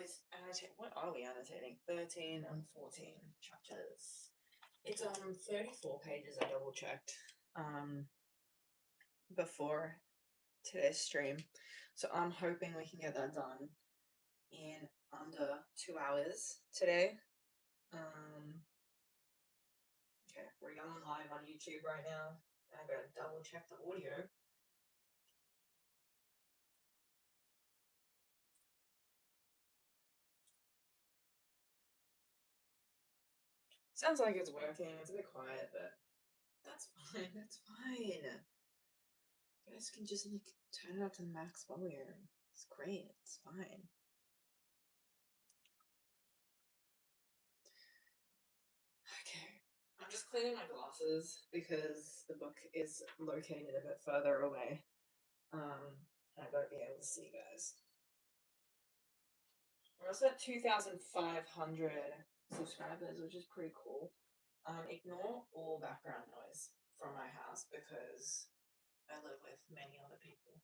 with annotating. What are we annotating? 13 and 14 chapters. It's 34 pages. I double checked before today's stream, so I'm hoping we can get that done in under 2 hours today. Okay, we're going live on YouTube right now. I gotta double check the audio. Sounds like it's working. It's a bit quiet, but that's fine. That's fine. You guys can just like turn it up to the max volume. It's great. It's fine. Okay. I'm just cleaning my glasses because the book is located a bit further away. I gotta be able to see you guys. We're also at 2,500 subscribers, which is pretty cool. Ignore all background noise from my house because I live with many other people.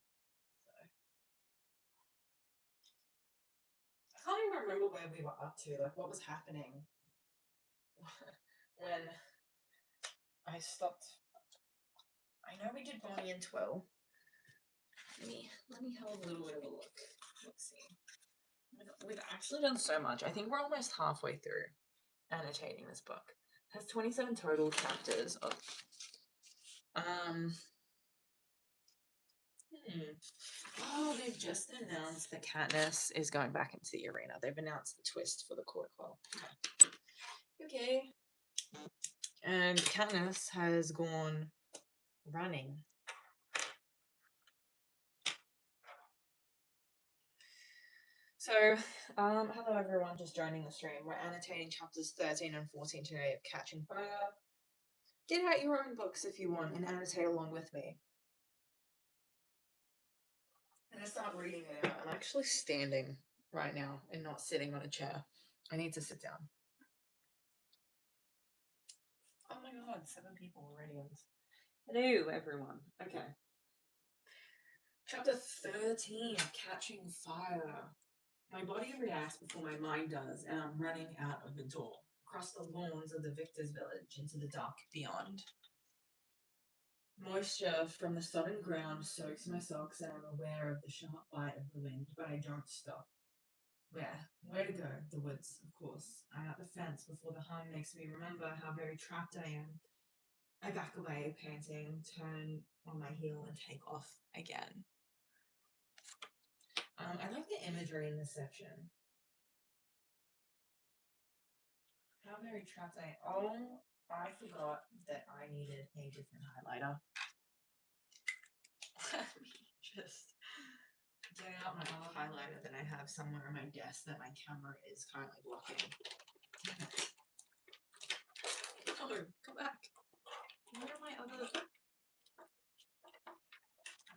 So I can't even remember where we were up to, like what was happening when I stopped. I know we did Bonnie and Twill. Let me have a little bit of a look. Let's see. We've actually done so much. I think we're almost halfway through annotating this book. It has 27 total chapters of Oh, they've just announced that Katniss is going back into the arena. They've announced the twist for the quarter quell. Okay. And Katniss has gone running. So, hello everyone just joining the stream. We're annotating chapters 13 and 14 today of Catching Fire. Get out your own books if you want and annotate along with me. I'm going to start reading it out. I'm actually standing right now and not sitting on a chair. I need to sit down. Oh my god, 7 people already on this. Hello everyone. Okay. Chapter 13, Catching Fire. My body reacts before my mind does, and I'm running out of the door, across the lawns of the Victor's village, into the dark beyond. Moisture from the sodden ground soaks my socks, and I'm aware of the sharp bite of the wind, but I don't stop. Where to go? The woods, of course. I'm at the fence before the hum makes me remember how very trapped I am. I back away, panting, turn on my heel, and take off again. I like the imagery in this section. How very trapped I am. Oh, I forgot that I needed a different highlighter. Let me just get out my other highlighter that I have somewhere on my desk that my camera is currently blocking. Damn it. No, come back. Where are my other... I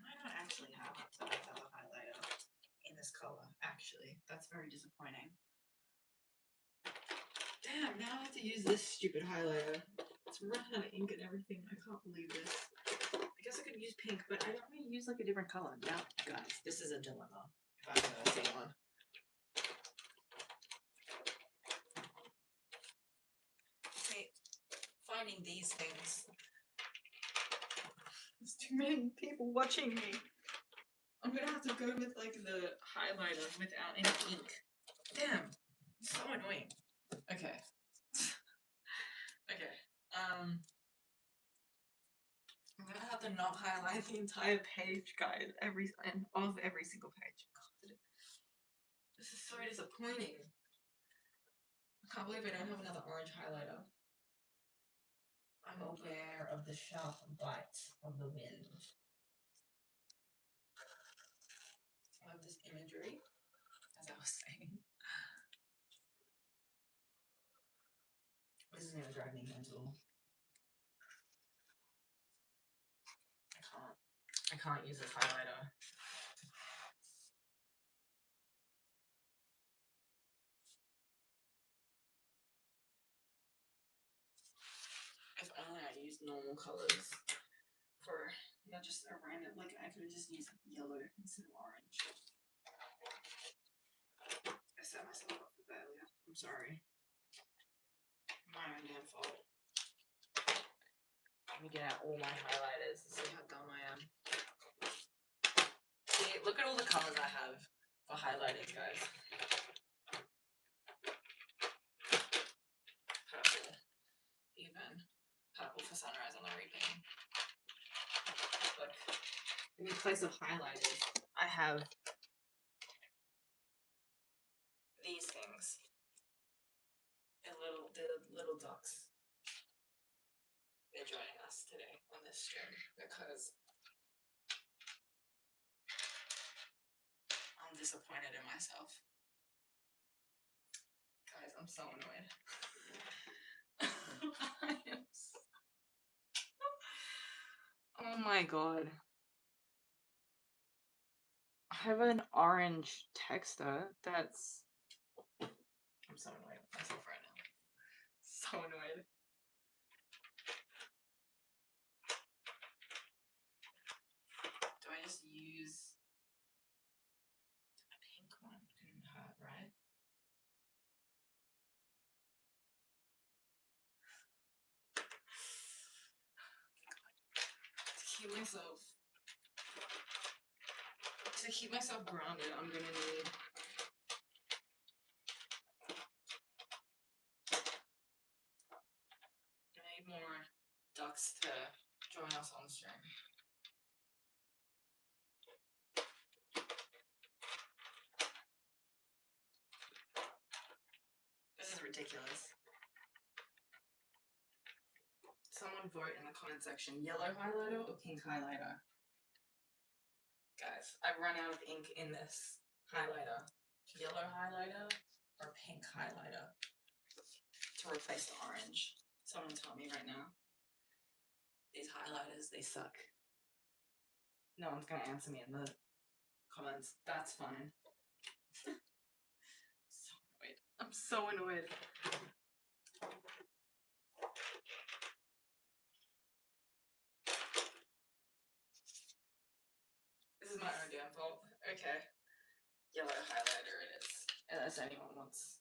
might not actually have another highlighter in this color, actually. That's very disappointing. Damn, now I have to use this stupid highlighter. It's run out of ink and everything. I can't believe this. I guess I could use pink, but I don't want to use like a different color. Now, guys, this is a dilemma. If I've ever seen one. See, finding these things. There's too many people watching me. I'm gonna have to go with like the highlighter without any ink. Damn, it's so annoying. Okay. Okay. I'm gonna have to not highlight the entire page, guys. Every single page. God. This is so disappointing. I can't believe I don't have another orange highlighter. I'm aware of the sharp bite of the wind. I love this imagery, as I was saying. This is gonna drive me mental. I can't use this highlighter. If only I used normal colors for not just a random, like I could have just used yellow instead of orange. I set myself I'm sorry. My own damn fault. Let me get out all my highlighters to see how dumb I am. See, look at all the colours I have for highlighting, guys. Purple. Even. Purple for Sunrise on the Reaping. Look. In place of highlighters, I have these things. The little ducks. They're joining us today on this stream because I'm disappointed in myself. Guys, I'm so annoyed. Oh my god. I have an orange texter that's... I'm so annoyed with myself right now. So annoyed. Do I just use a pink one? Couldn't hurt, right? To keep myself grounded, I'm gonna need more ducks to join us on stream. This is ridiculous. Someone vote in the comment section, yellow highlighter or pink highlighter? Guys, I've run out of ink in this highlighter. Yellow highlighter or pink highlighter to replace the orange? Someone tell me right now. These highlighters, they suck. No one's gonna answer me in the comments. That's fine. So annoyed. I'm so annoyed. This is my own damn fault. Okay. Yellow highlighter it is. Unless anyone wants.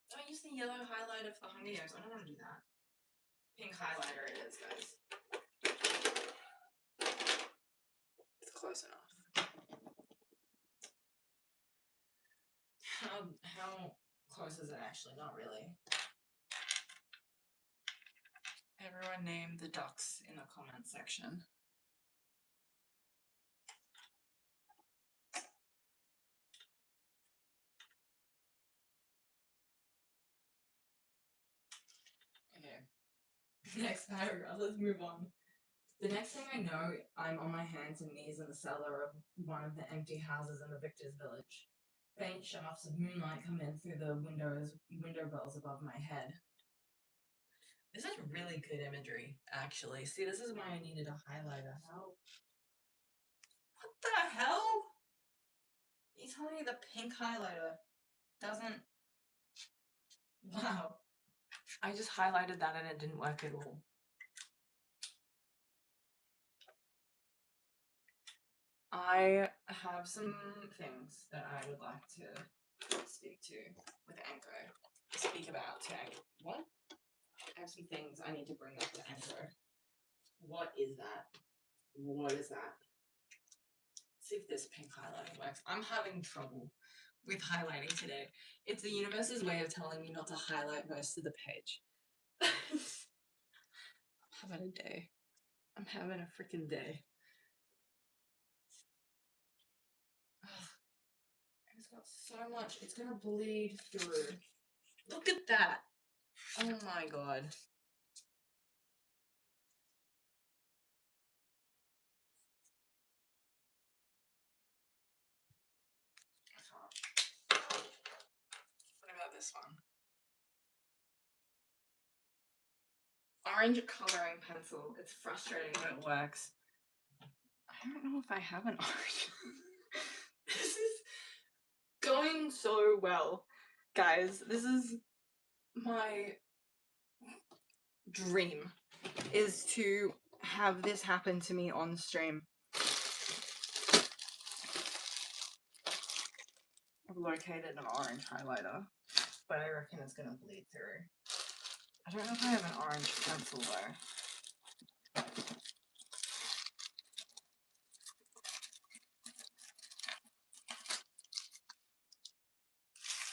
Don't use the yellow highlighter for the Hunger Games. I don't want to do that. Pink highlighter it is, guys. It's close enough. How close is it actually? Not really. Everyone name the ducks in the comment section. Okay. Next paragraph, let's move on. The next thing I know, I'm on my hands and knees in the cellar of one of the empty houses in the Victor's village. Faint shafts of moonlight come in through the window bells above my head. This is really good imagery, actually. See, this is why I needed a highlighter. How? What the hell? You telling me the pink highlighter doesn't... Wow. I just highlighted that and it didn't work at all. I have some things that I would like to speak to with Anko. Speak about to Anko. What? I have some things I need to bring up to Anko. What is that? What is that? See if this pink highlighting works. I'm having trouble with highlighting today. It's the universe's way of telling me not to highlight most of the page. I'm having a day. I'm having a freaking day. It's got so much. It's gonna bleed through. Look at that. Oh my god. What about this one? Orange coloring pencil. It's frustrating when it works. I don't know if I have an orange. This is going so well. Guys, this is my dream, is to have this happen to me on stream. I've located an orange highlighter. but I reckon it's gonna bleed through. I don't know if I have an orange pencil though.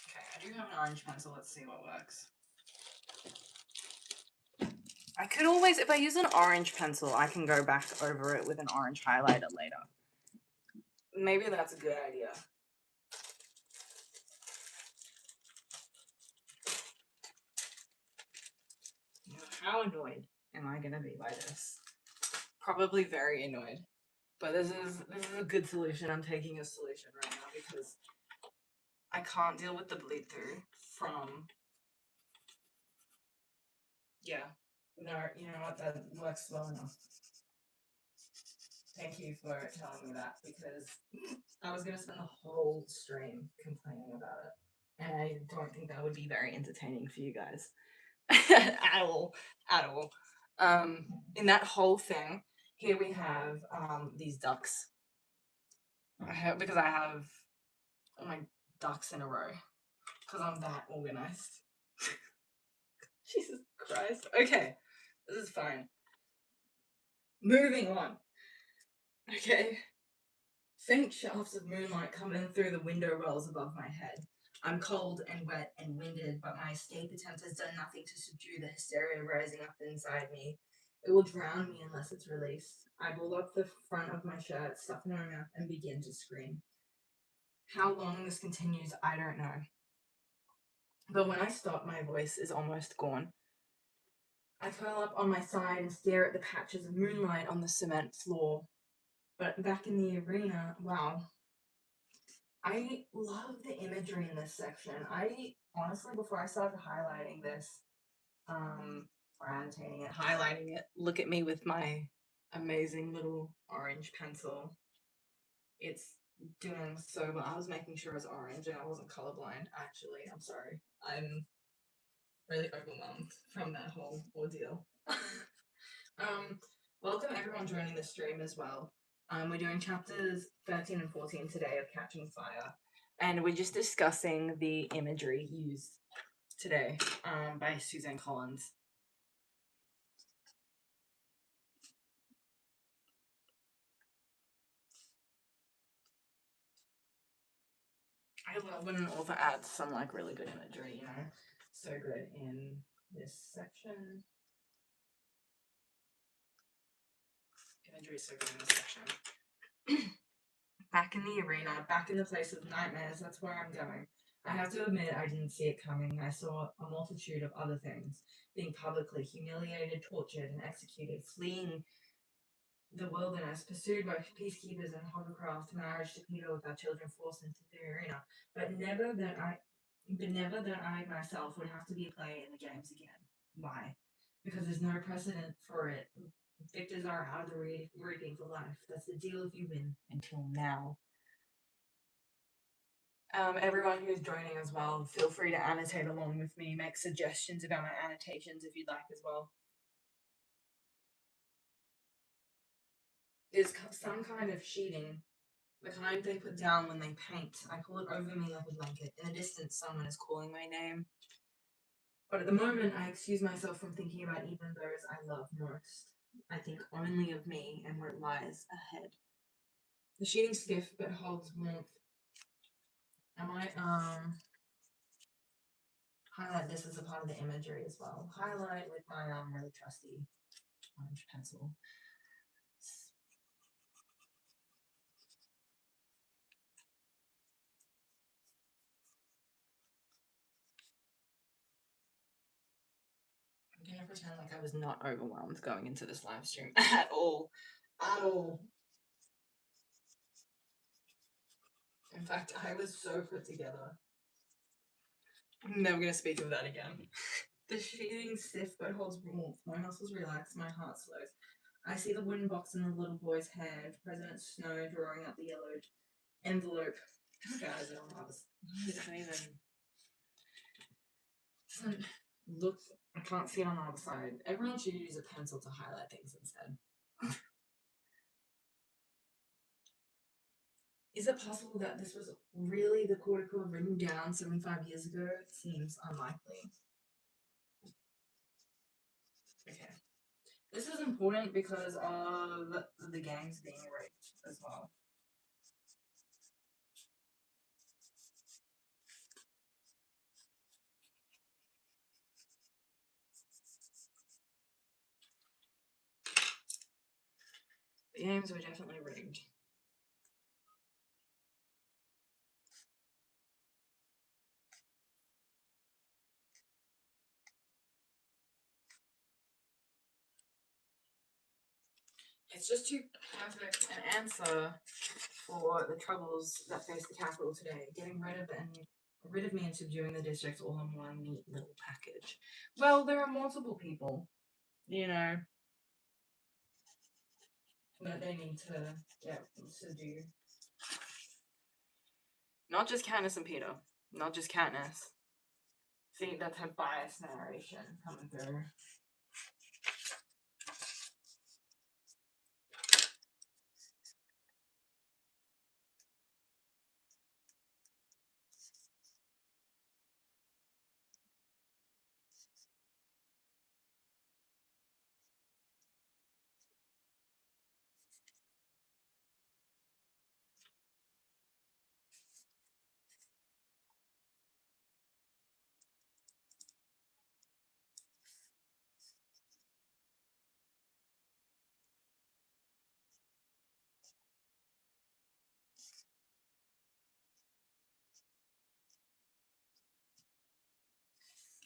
Okay, I do have an orange pencil. Let's see what works. I could always, if I use an orange pencil, I can go back over it with an orange highlighter later. Maybe that's a good idea. How annoyed am I gonna be by this? Probably very annoyed. But this is a good solution. I'm taking a solution right now because I can't deal with the bleed through from. Yeah. No, you know what? That works well enough. Thank you for telling me that because I was gonna spend the whole stream complaining about it. And I don't think that would be very entertaining for you guys. At all. At all. In that whole thing, here we have these ducks. Because I have my ducks in a row. Because I'm that organized. Jesus Christ. Okay. This is fine. Moving on. Okay. Faint shafts of moonlight come in through the window wells above my head. I'm cold and wet and winded, but my escape attempt has done nothing to subdue the hysteria rising up inside me. It will drown me unless it's released. I pull up the front of my shirt, stuff in my mouth, and begin to scream. How long this continues, I don't know. But when I stop, my voice is almost gone. I curl up on my side and stare at the patches of moonlight on the cement floor. But back in the arena, wow. I love the imagery in this section. I honestly, before I started highlighting this, or annotating it, highlighting it, look at me with my amazing little orange pencil. It's doing so well. I was making sure it was orange and I wasn't colorblind, actually. I'm sorry. I'm really overwhelmed from that whole ordeal. Welcome everyone joining the stream as well. We're doing chapters 13 and 14 today of Catching Fire, and we're just discussing the imagery used today by Suzanne Collins. I love when an author adds some like really good imagery, you know, so good in this section. Imagery is so good in this section. Back in the arena, back in the place of nightmares, that's where I'm going. I have to admit I didn't see it coming. I saw a multitude of other things, being publicly humiliated, tortured, and executed, fleeing the wilderness, pursued by peacekeepers and hovercraft, marriage to Peter with our children forced into the arena. But never that I myself would have to be a player in the games again. Why? Because there's no precedent for it. Victors are out of the reaping for life. That's the deal if you win. Until now. Everyone who's joining as well, feel free to annotate along with me. Make suggestions about my annotations if you'd like as well. There's some kind of sheeting, the kind they put down when they paint. I pull it over me like a blanket. In the distance, someone is calling my name. But at the moment, I excuse myself from thinking about even those I love most. I think only of me and what lies ahead. The sheeting's stiff but holds warmth. I might highlight this as a part of the imagery as well. Highlight with my really trusty orange pencil. I'm gonna pretend like I was not overwhelmed going into this live stream at all. At all. In fact, I was so put together. I'm never gonna speak of that again. The sheeting stiff but holds warmth. My muscles relax, my heart slows. I see the wooden box in the little boy's hand, President Snow drawing out the yellowed envelope. Guys, it doesn't look. I can't see it on the other side. Everyone should use a pencil to highlight things instead. Is it possible that this was really the cortical written down 75 years ago? It seems unlikely. Okay. This is important because of the games being rigged as well. The games were definitely rigged. It's just too perfect an answer for the troubles that face the capital today. Getting rid of me and subduing the districts all in one neat little package. Well, there are multiple people, you know, that they need to get subdued. Not just Katniss and Peter. Not just Katniss. See, that's her biased narration coming through.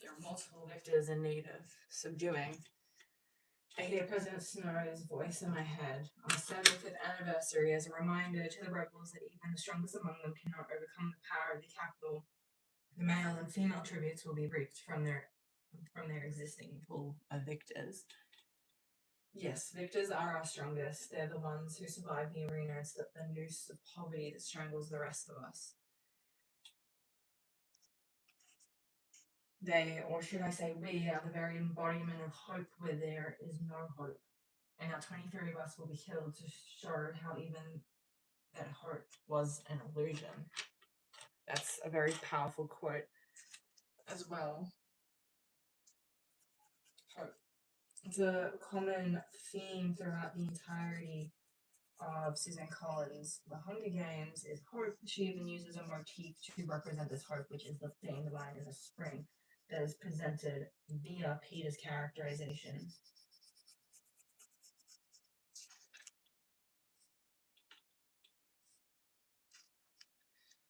There are multiple victors in need of subduing. I hear President Snow's voice in my head on the 75th anniversary as a reminder to the rebels that even the strongest among them cannot overcome the power of the capital. The male and female tributes will be reaped from their existing pool of victors. Yes, victors are our strongest. They're the ones who survive the arena and slip the noose of poverty that strangles the rest of us. They, or should I say we, are the very embodiment of hope where there is no hope. And now 23 of us will be killed to show how even that hope was an illusion. That's a very powerful quote as well. Hope. It's a common theme throughout the entirety of Suzanne Collins' The Hunger Games is hope. She even uses a motif to represent this hope, which is the dandelion in the spring that is presented via Peter's characterization.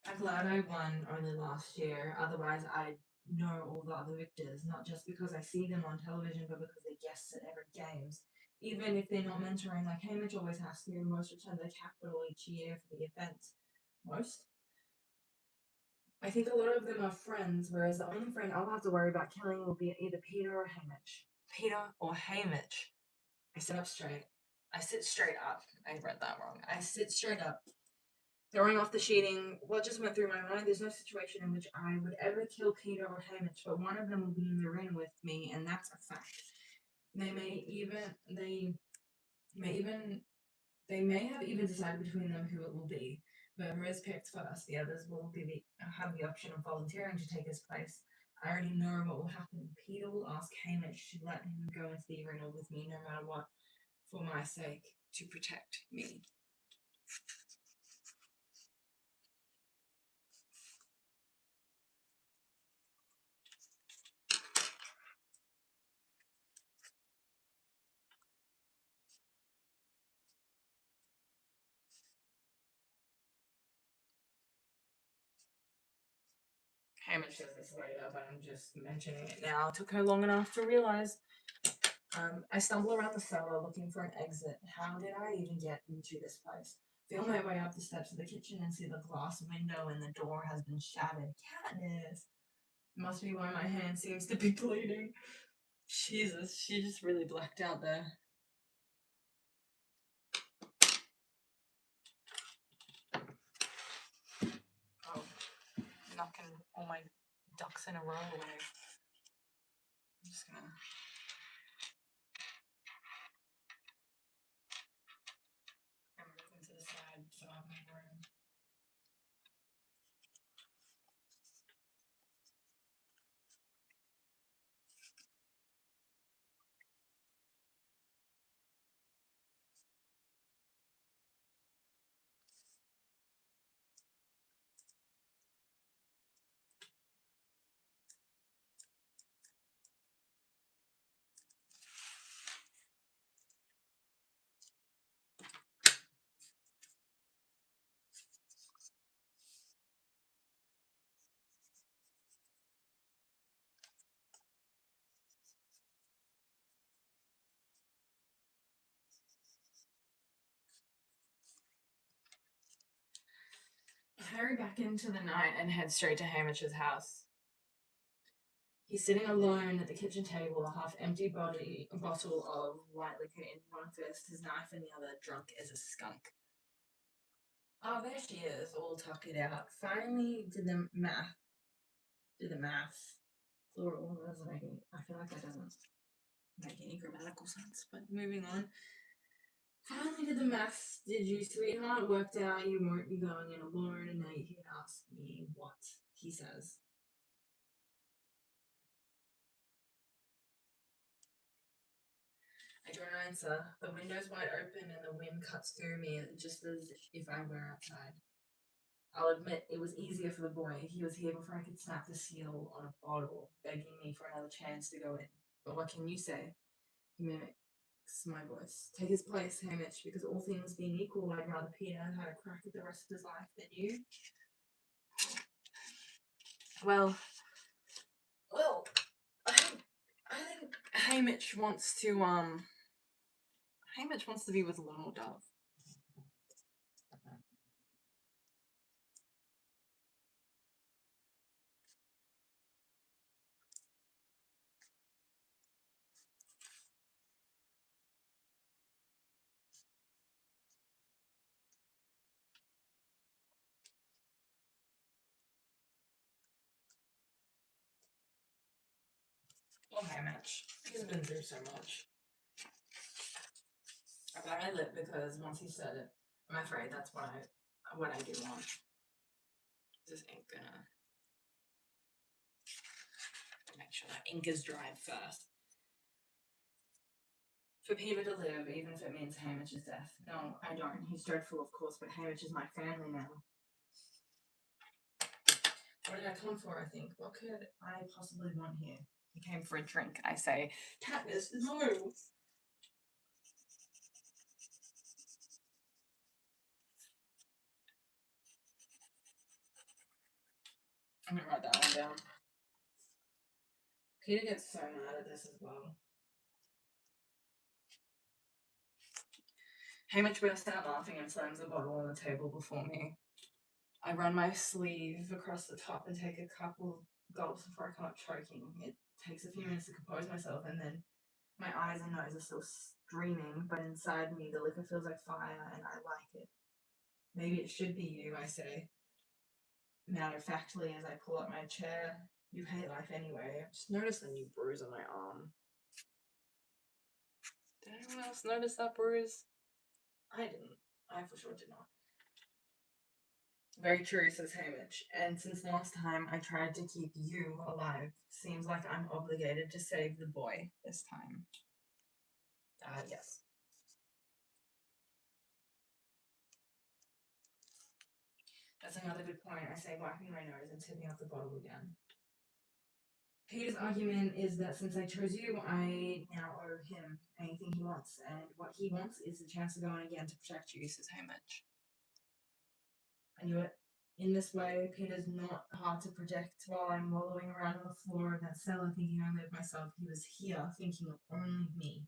I'm glad I won only last year, otherwise I'd know all the other victors, not just because I see them on television, but because they guest at every games. Even if they're not mentoring, like Hamish always has to, most return to the capital each year for the event. Most? I think a lot of them are friends, whereas the only friend I'll have to worry about killing will be either Peter or Hamish. Peter or Hamish. I sit up straight. I sit straight up. I read that wrong. I sit straight up. Throwing off the sheeting, what just went through my mind, there's no situation in which I would ever kill Peter or Hamish, but one of them will be in the ring with me, and that's a fact. They may have even decided between them who it will be. Whoever is picked first, the others will have the option of volunteering to take his place. I already know what will happen. Peter will ask Hamish to let him go into the arena with me no matter what, for my sake, to protect me. Hamish says this later, but I'm just mentioning it now. It took her long enough to realize. I stumble around the cellar looking for an exit. How did I even get into this place? Feel my way up the steps of the kitchen and see the glass window and the door has been shattered. Katniss! Must be why my hand seems to be bleeding. Jesus, she just really blacked out there. Oh, knocking all my ducks in a row away. I'm just gonna... I'm moving to the side so I have my room. hurry back into the night and head straight to Hamish's house. He's sitting alone at the kitchen table, a half-empty bottle of white liquor in one fist, his knife in the other, drunk as a skunk. Oh, there she is, all tucked out. Finally did the math. Plural, I feel like that doesn't make any grammatical sense, but moving on. Finally did the maths, did you, sweetheart? Worked out you won't be going in alone, and now you're here to ask me what, he says. I don't answer. The window's wide open and the wind cuts through me just as if I were outside. I'll admit it was easier for the boy. He was here before I could snap the seal on a bottle, begging me for another chance to go in. But what can you say? He mimics my voice. Take his place, Hamish, because all things being equal, I'd rather Peter had a crack at the rest of his life than you. Well, I think Hamish wants to be with Little Dove. Well, Hamish, he's been through so much. I bite my lip because once he said it, I'm afraid that's what I do want. This ain't gonna make sure that ink is dried first. For Peter to live, even if it means Hamish's death. No, I don't. He's dreadful, of course, but Hamish is my family now. What did I come for, I think? What could I possibly want here? He came for a drink, I say. Katniss, no! I'm gonna write that one down. Peter gets so mad at this as well. Hamish bursts out laughing and slams the bottle on the table before me. I run my sleeve across the top and take a couple gulps before I come up choking. It takes a few minutes to compose myself, and then my eyes and nose are still streaming, but inside me the liquor feels like fire, and I like it. Maybe it should be you, I say, matter-of-factly as I pull up my chair. You hate life anyway. I've just noticed a new bruise on my arm. Did anyone else notice that bruise? I didn't. I for sure did not. Very true, says Hamish. And since last time I tried to keep you alive, seems like I'm obligated to save the boy this time. Yes. That's another good point, I say, wiping my nose and tipping up the bottle again. Peter's argument is that since I chose you, I now owe him anything he wants, and what he wants is the chance to go on again to protect you, says Hamish. I knew it. In this way, Peter's not hard to protect while I'm wallowing around on the floor of that cellar thinking only of myself. He was here thinking of only me.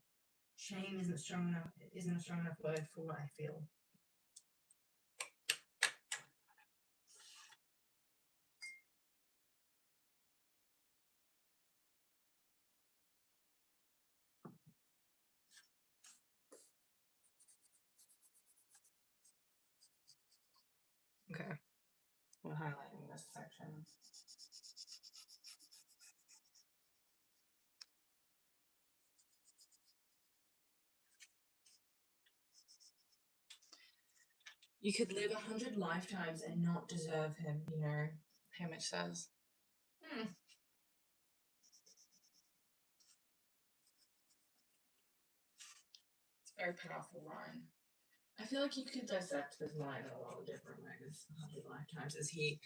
Shame isn't a strong enough word for what I feel. Okay. We're highlighting this section. You could live 100 lifetimes and not deserve him, Hamish says. It's a very powerful line. I feel like you could dissect this line in a lot of different ways. 100 lifetimes. Is he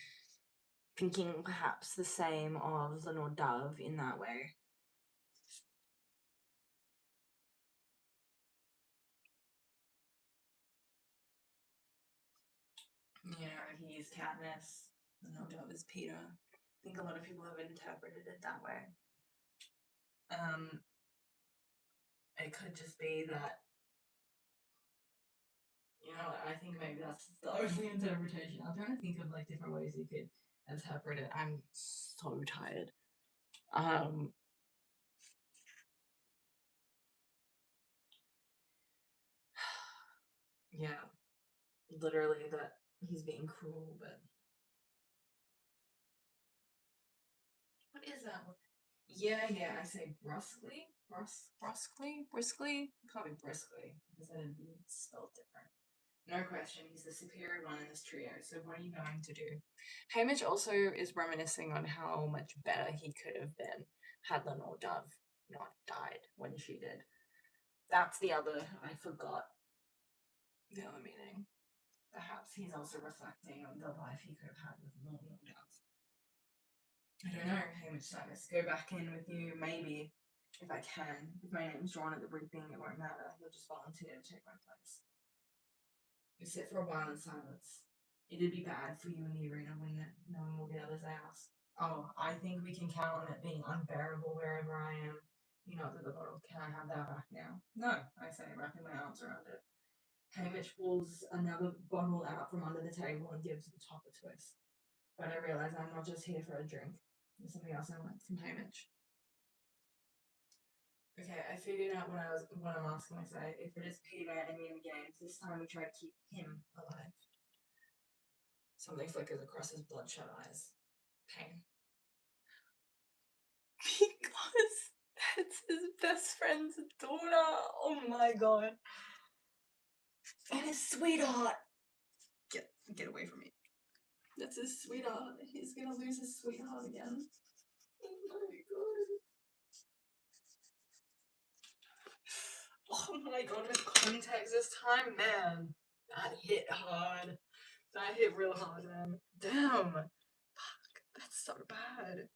thinking perhaps the same of Lenore Dove in that way? He's Katniss, Lenore Dove is Peter. I think a lot of people have interpreted it that way. It could just be that You know, I think maybe that's the only interpretation. I'm trying to think of like different ways you could interpret it. I'm so tired. Um, yeah, literally that he's being cruel, but what is that word? Yeah, I say brusquely, briskly, probably briskly, because then it'd be spelled different. No question, he's the superior one in this trio, so what are you going to do? Hamish also is reminiscing on how much better he could have been had Lenore Dove not died when she did. That's the other, I forgot the other meaning. Perhaps he's also reflecting on the life he could have had with Lenore Dove. I don't know, Hamish Silas. Go back in with you, maybe, if I can. If my name's drawn at the briefing, it won't matter. He'll just volunteer to take my place. We sit for a while in silence. It'd be bad for you in the arena when knowing all the others I ask. Oh, I think we can count on it being unbearable wherever I am. You know that the bottle. Can I have that back now? No, I say, wrapping my arms around it. Hamish pulls another bottle out from under the table and gives the top a twist. But I realize I'm not just here for a drink. There's something else I want from Hamish. Okay, I figured out what I'm asking to say. If it is Peter and Ian Games, this time we try to keep him alive. Something flickers across his bloodshot eyes. Pain. Because that's his best friend's daughter. Oh my god. And his sweetheart. Get away from me. That's his sweetheart. He's gonna lose his sweetheart again. Oh my god, with context this time, man. That hit hard. That hit real hard, man. Damn. Fuck, that's so bad.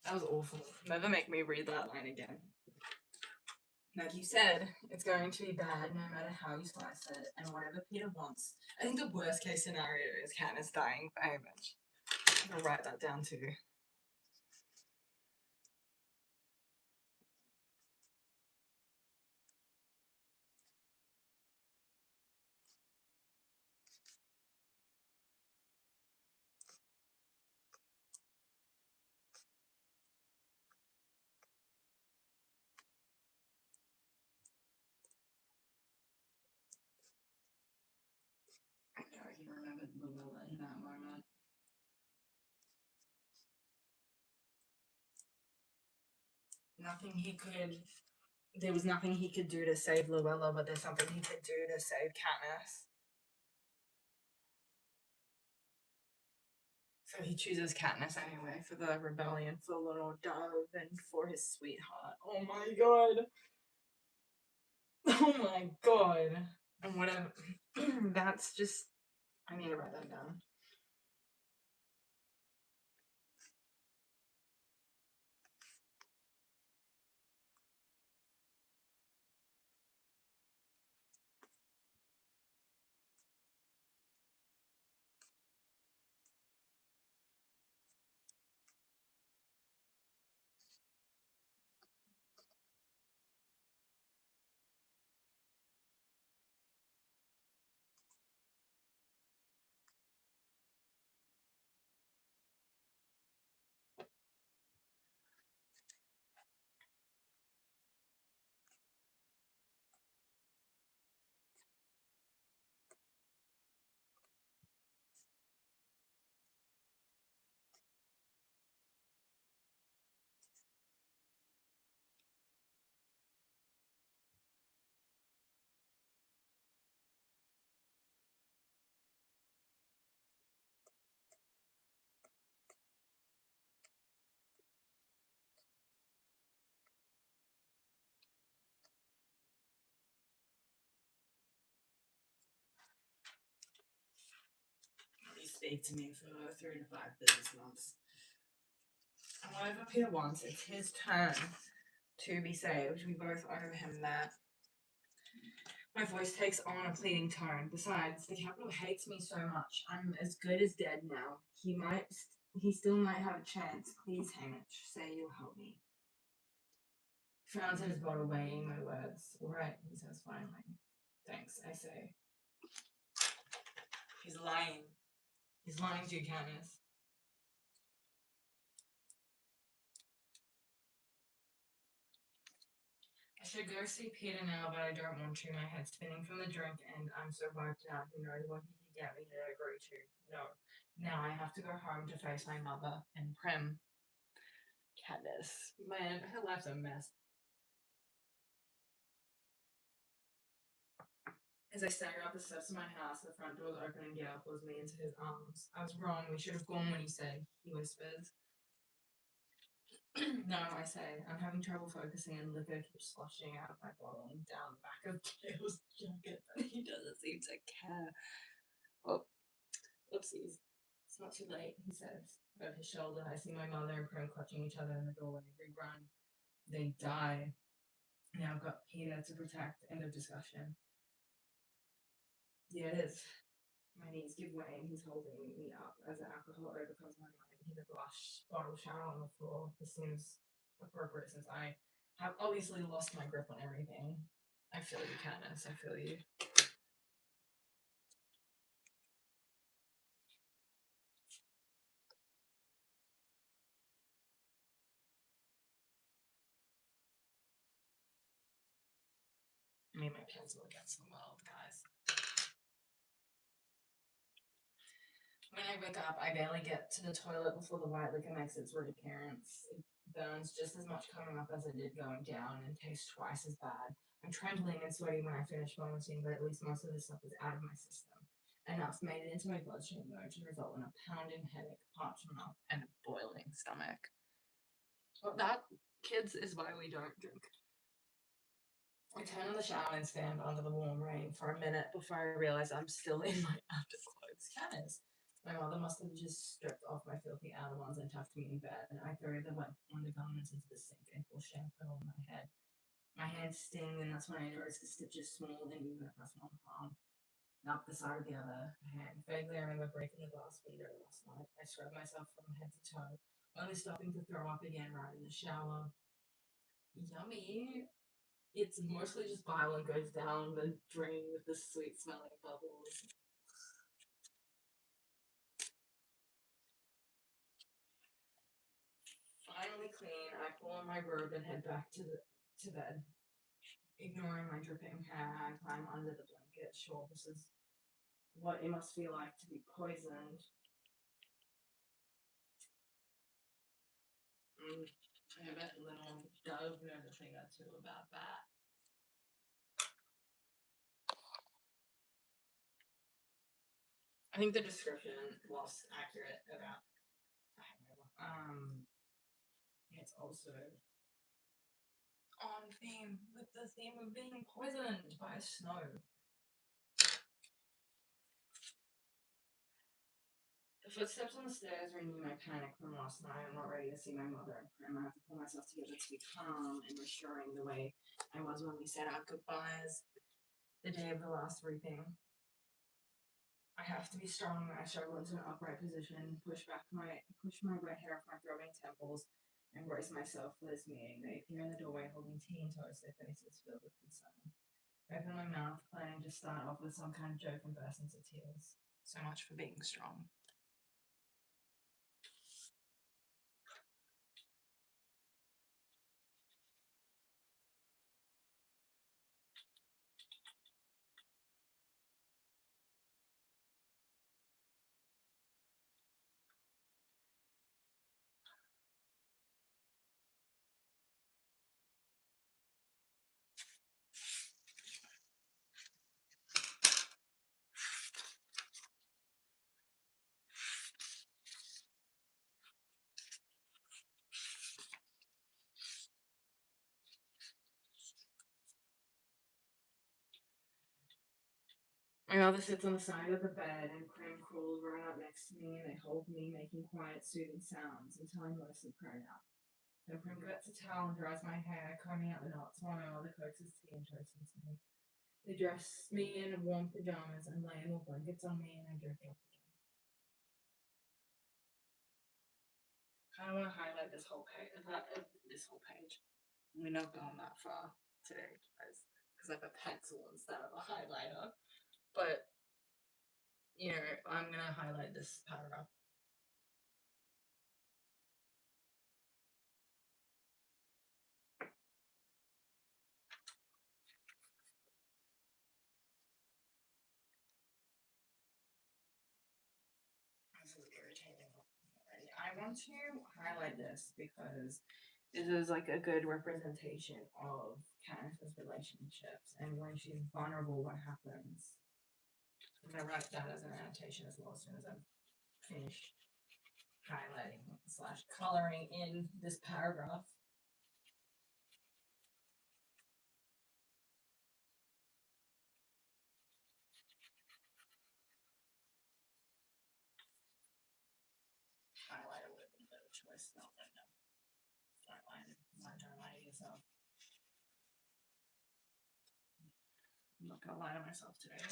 That was awful. Never make me read that line again. Like you said, it's going to be bad no matter how you slice it, and whatever Peter wants. I think the worst case scenario is Katniss dying for Hamish. I'll write that down too. I know he remembered Luella in that moment. Nothing he could. There was nothing he could do to save Luella, but there's something he could do to save Katniss. So he chooses Katniss anyway for the rebellion, for Lenore Dove, and for his sweetheart. Oh my god. Oh my god. And whatever. That's just. I need to write that down. You speak to me for 3 to 5 business months. Whatever Peter wants, it's his turn to be saved. We both owe him that. My voice takes on a pleading tone. Besides, the capital hates me so much. I'm as good as dead now. He still might have a chance. Please, Hamish, say you'll help me. He frowns at his bottle, weighing my words. All right, he says finally. Thanks, I say. He's lying. He's lying to you, Candace. I should go see Peter now, but I don't want to. My head's spinning from the drink, and I'm so wiped out. Who knows what he could get me to agree to? No. Now I have to go home to face my mother and Prem. Candace. Man, her life's a mess. As I stagger up the steps of my house, the front door's open and Gail pulls me into his arms. I was wrong. We should have gone when you said, he whispers. No, I say. I'm having trouble focusing and liquor keeps sloshing out of my bottle and down the back of Gail's jacket, but he doesn't seem to care. Oh, oopsies. It's not too late, he says. Over his shoulder, I see my mother and Prem clutching each other in the doorway. We run. They die. Now I've got Peter to protect. End of discussion. Yeah, it is. My knees give way and he's holding me up as the alcohol overcomes my mind. He the glass bottle shower on the floor. This seems appropriate since I have obviously lost my grip on everything. I feel you, Katniss. I feel you. I mean, my pencil against the world, guys. When I wake up, I barely get to the toilet before the white liquor makes its reappearance. It burns just as much coming up as it did going down and tastes twice as bad. I'm trembling and sweaty when I finish vomiting, but at least most of the stuff is out of my system. Enough made it into my bloodstream, though, to result in a pounding headache, parched mouth, and a boiling stomach. Well, that, kids, is why we don't drink. I turn on the shower and stand under the warm rain for a minute before I realize I'm still in my afterclothes. Candace. My mother must have just stripped off my filthy outer ones and tucked me in bed, and I throw the wet undergarments into the sink and pour shampoo on my head. My hands sting, and that's when I notice the stitches smaller than even across one palm. And up the side of the other hand. Vaguely, I remember breaking the glass window last night. I scrubbed myself from head to toe, only stopping to throw up again right in the shower. Yummy. It's mostly just bile and goes down the drain with the sweet smelling bubbles. Finally clean, I pull on my robe and head back to bed. Ignoring my dripping hair, I climb under the blanket. Sure, this is what it must feel like to be poisoned. I bet little Dove knows a thing or two about that. I think the description was accurate about it's also on theme with the theme of being poisoned by snow. The footsteps on the stairs renew my panic from last night. I'm not ready to see my mother, and I have to pull myself together to be calm and reassuring the way I was when we said our goodbyes the day of the last reaping. I have to be strong. I struggle into an upright position, push my wet hair off my throbbing temples, and brace myself for this meeting. They appear in the doorway holding tea and toast, their faces filled with concern. I open my mouth, planning to start off with some kind of joke and burst into tears. So much for being strong. My mother sits on the side of the bed, and Prim crawls right up next to me, and they hold me, making quiet, soothing sounds until I mostly cry out. So Prim gets a towel and dries my hair, combing out the knots while my mother coaxes tea and toast into me. They dress me in warm pajamas and lay more blankets on me, and I drift off again. I want to highlight this whole page. We're not going that far today, guys, because I have a pencil instead of a highlighter. But I'm gonna highlight this paragraph. This is irritating already. I want to highlight this because this is like a good representation of Candace's relationships, and when she's vulnerable, what happens. I'm gonna write that as an annotation as well as soon as I'm finished highlighting / coloring in this paragraph. Highlighter would have been a better choice. No. Don't lie to yourself. I'm not gonna lie to myself today.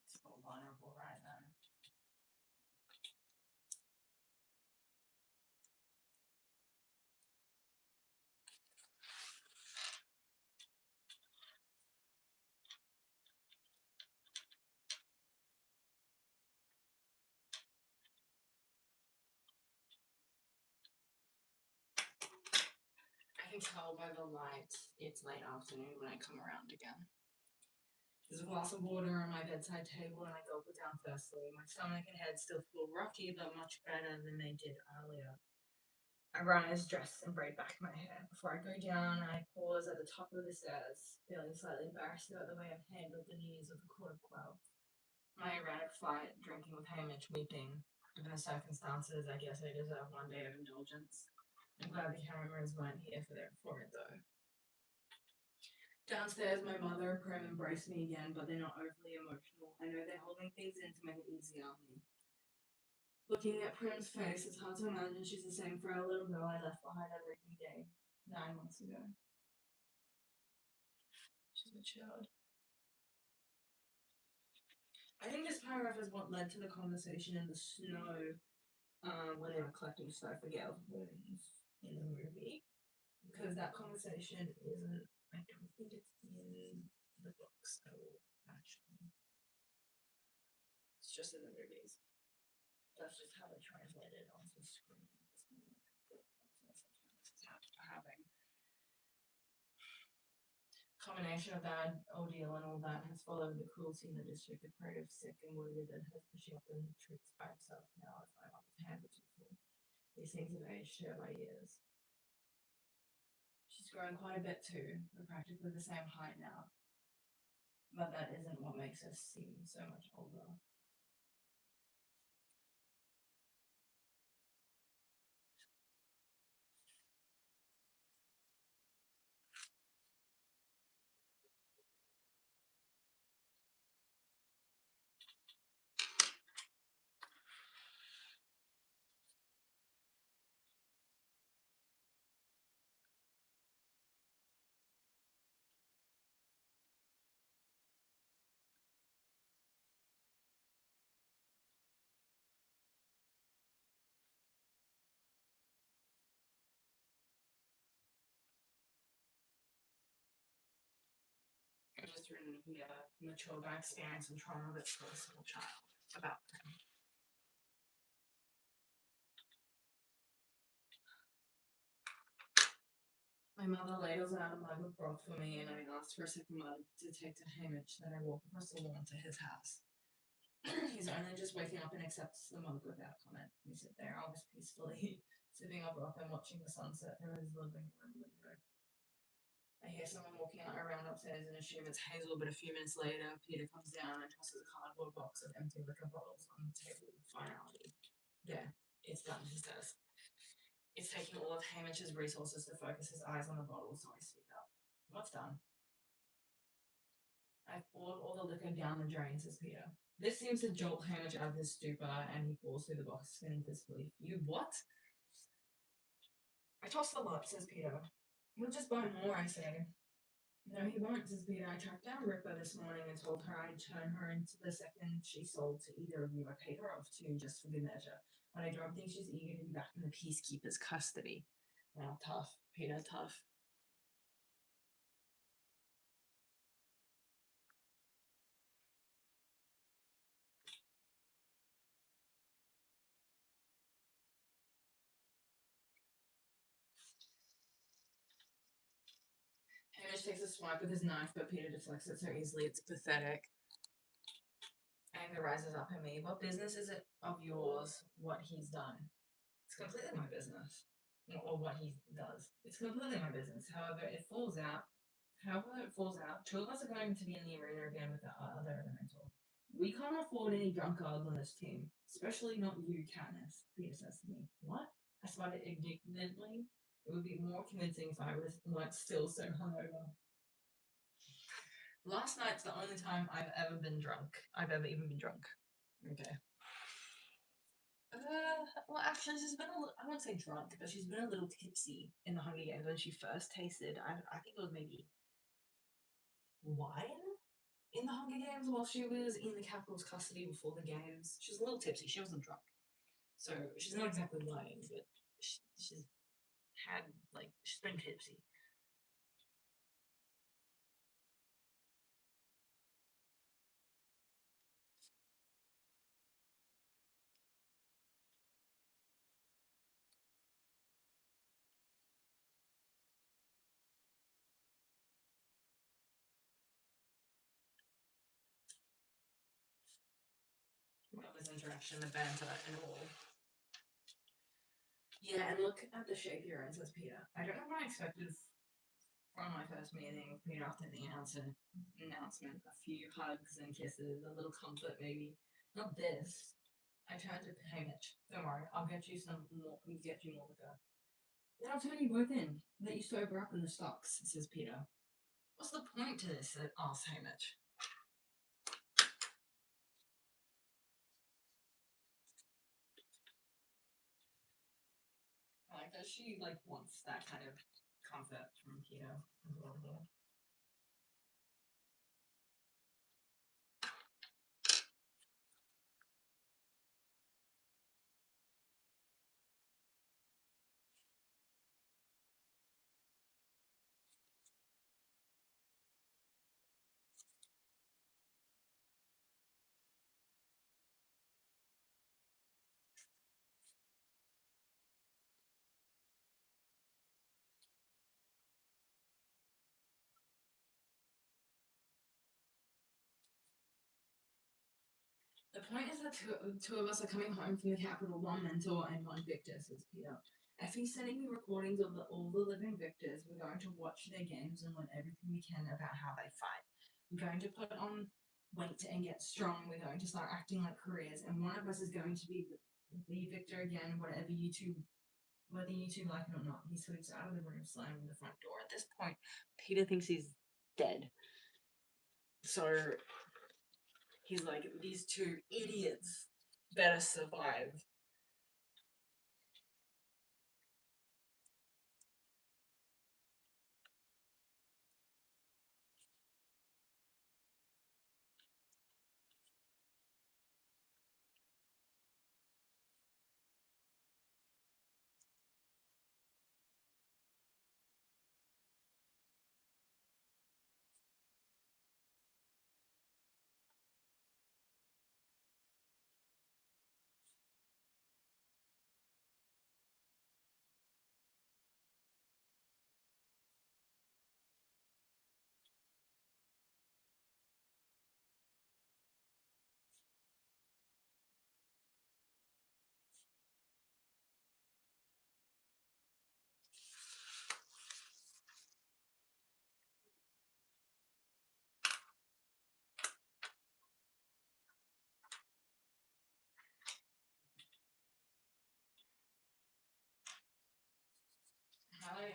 It's so vulnerable right then. I can tell by the light it's late afternoon when I come around again. There's a glass of water on my bedside table, and I gulp it down firstly. My stomach and head still feel rocky, but much better than they did earlier. I rise, dress, and braid back my hair. Before I go down, I pause at the top of the stairs, feeling slightly embarrassed about the way I've handled the news of the Court of Quell. My erratic flight, drinking with Hamish, weeping. Given the circumstances, I guess I deserve one day of indulgence. I'm glad the cameras weren't here for it, though. Downstairs, my mother and Prim embrace me again, but they're not overly emotional. I know they're holding things in to make it easier on me. Looking at Prim's face, it's hard to imagine she's the same frail little girl I left behind on Mockingjay 9 months ago. She's matured. I think this paragraph is what led to the conversation in the snow when they were collecting snow for Gale Wounds in the movie. Because that conversation isn't, I don't think it's in the books at all, actually. It's just in the movies. That's just how they translate it onto the screen. Having combination of that ordeal and all that has followed the cruelty in the district, the creative sick and wounded that she often treats by herself now as my mother's hands are too full. These things have aged her by years. She's grown quite a bit too. We're practically the same height now. But that isn't what makes us seem so much older. just written here, mature by experience and trauma that's for a small child. About them. My mother ladles out a mug of broth for me, and I asked for a second mug to take to Hamish. Then I walk across the lawn to his house. He's only just waking up and accepts the mug without comment. We sit there, almost peacefully, sipping our broth and watching the sunset through his living room window. I hear someone walking around upstairs and assume it's Hazel, but a few minutes later, Peter comes down and tosses a cardboard box of empty liquor bottles on the table with finality. There, it's done, he says. It's taking all of Hamish's resources to focus his eyes on the bottles, so I speak up. What's done? I've poured all the liquor down the drain, says Peter. This seems to jolt Hamish out of his stupor, and he falls through the box, spinning disbelief. You what? I tossed them up, says Peter. He'll just buy more, I say. No, he won't, says Peter. I tracked down Ripper this morning and told her I'd turn her into the second she sold to either of you. I paid her off too, just for good measure. But I don't think she's eager to be back in the Peacekeeper's custody. Well, tough, Peter, tough. Hamish takes a swipe with his knife, but Peter deflects it so easily it's pathetic. Anger rises up in me. What business is it of yours what he's done? It's completely my business. Or what he does. It's completely my business. However, it falls out. Two of us are going to be in the arena again with the other elemental. We can't afford any drunkards on this team. Especially not you, Katniss, Peter says to me. What? I sputtered indignantly. It would be more convincing if I weren't still so hungover. Last night's the only time I've ever even been drunk. Okay. Well, actually, she's been I won't say drunk, but she's been a little tipsy in the Hunger Games when she first tasted. I think it was maybe wine in the Hunger Games while she was in the Capitol's custody before the games. She was a little tipsy. She wasn't drunk, so she's not exactly lying, but she's had she's been tipsy. What was interaction, the banter, and all. Yeah, and look at the shape you're in, says Peter. I don't know what I expected from my first meeting with Peter after the announcement. A few hugs and kisses, a little comfort maybe. Not this. I turned to Hamish. Don't worry, I'll get you some more. Get you more liquor. Then I'll turn you both in. Let you sober up in the stocks, says Peter. What's the point to this? Asks Hamish. I like that she wants that kind of comfort from Peter as well. Yeah. The point is that two of us are coming home from the capital, one mentor and one victor, says Peter. Effie's sending me recordings of all the living victors. We're going to watch their games and learn everything we can about how they fight. We're going to put on weight and get strong. We're going to start acting like careers, and one of us is going to be the victor again, whether you two like it or not. He sweeps out of the room, slamming the front door. At this point, Peter thinks he's dead. So he's like, these two idiots better survive.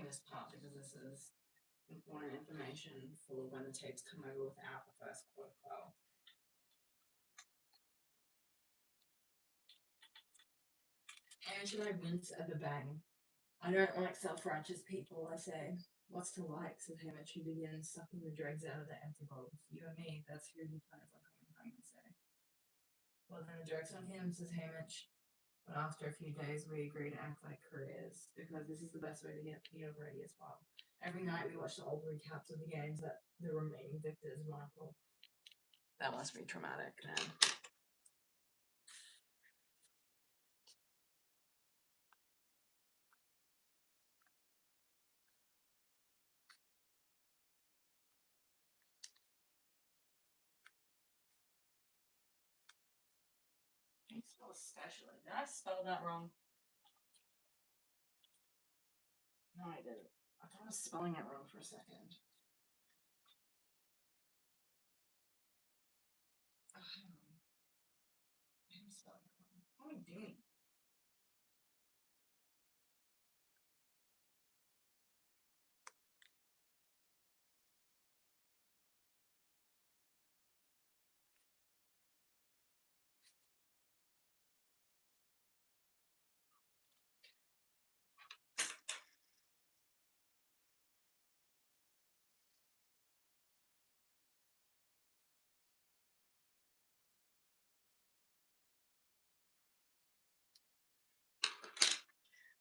this part because this is important information for when the tapes come over without the first quarter flow. And should I wince at the bang? I don't like self-righteous people, I say. What's to like, says Hamish, who begins sucking the dregs out of the empty bottles. You and me, that's who he plans on coming home, I say. Well, then the joke's on him, says Hamish. But after a few days, we agree to act like careers, because this is the best way to get Peter ready as well. Every night we watch the old recaps of the games that the remaining victors mark. That must be traumatic, man. I spell especially. Did I spell that wrong? No, I didn't. I thought I was spelling it wrong for a second. Oh, hang on. I'm spelling it wrong. What am I doing?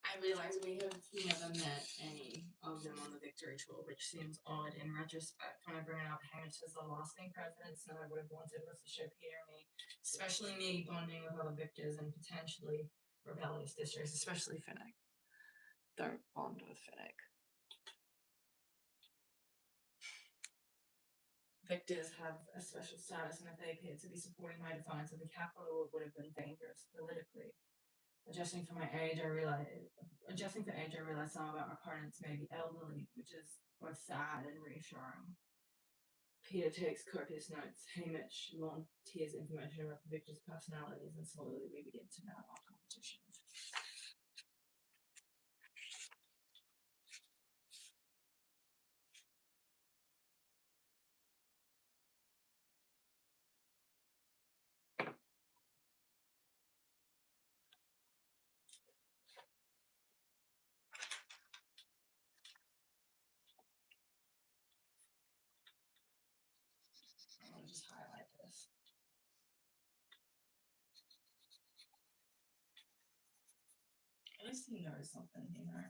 I realize we have never met any of them on the victory tour, which seems odd in retrospect. When I bring it up, Hamish says the last thing presidents know I would have wanted was to show Peter and me, especially me, bonding with other victors and potentially rebellious districts, especially Finnick. Don't bond with Finnick. Victors have a special status, and if they appeared to be supporting my defiance of the capital, it would have been dangerous politically. Adjusting for age, I realize some of our opponents may be elderly, which is both sad and reassuring. Peter takes copious notes. Hamish volunteers information about the victors' personalities, and slowly we begin to know our competition. I'm going to just highlight this. At least he knows something, you know.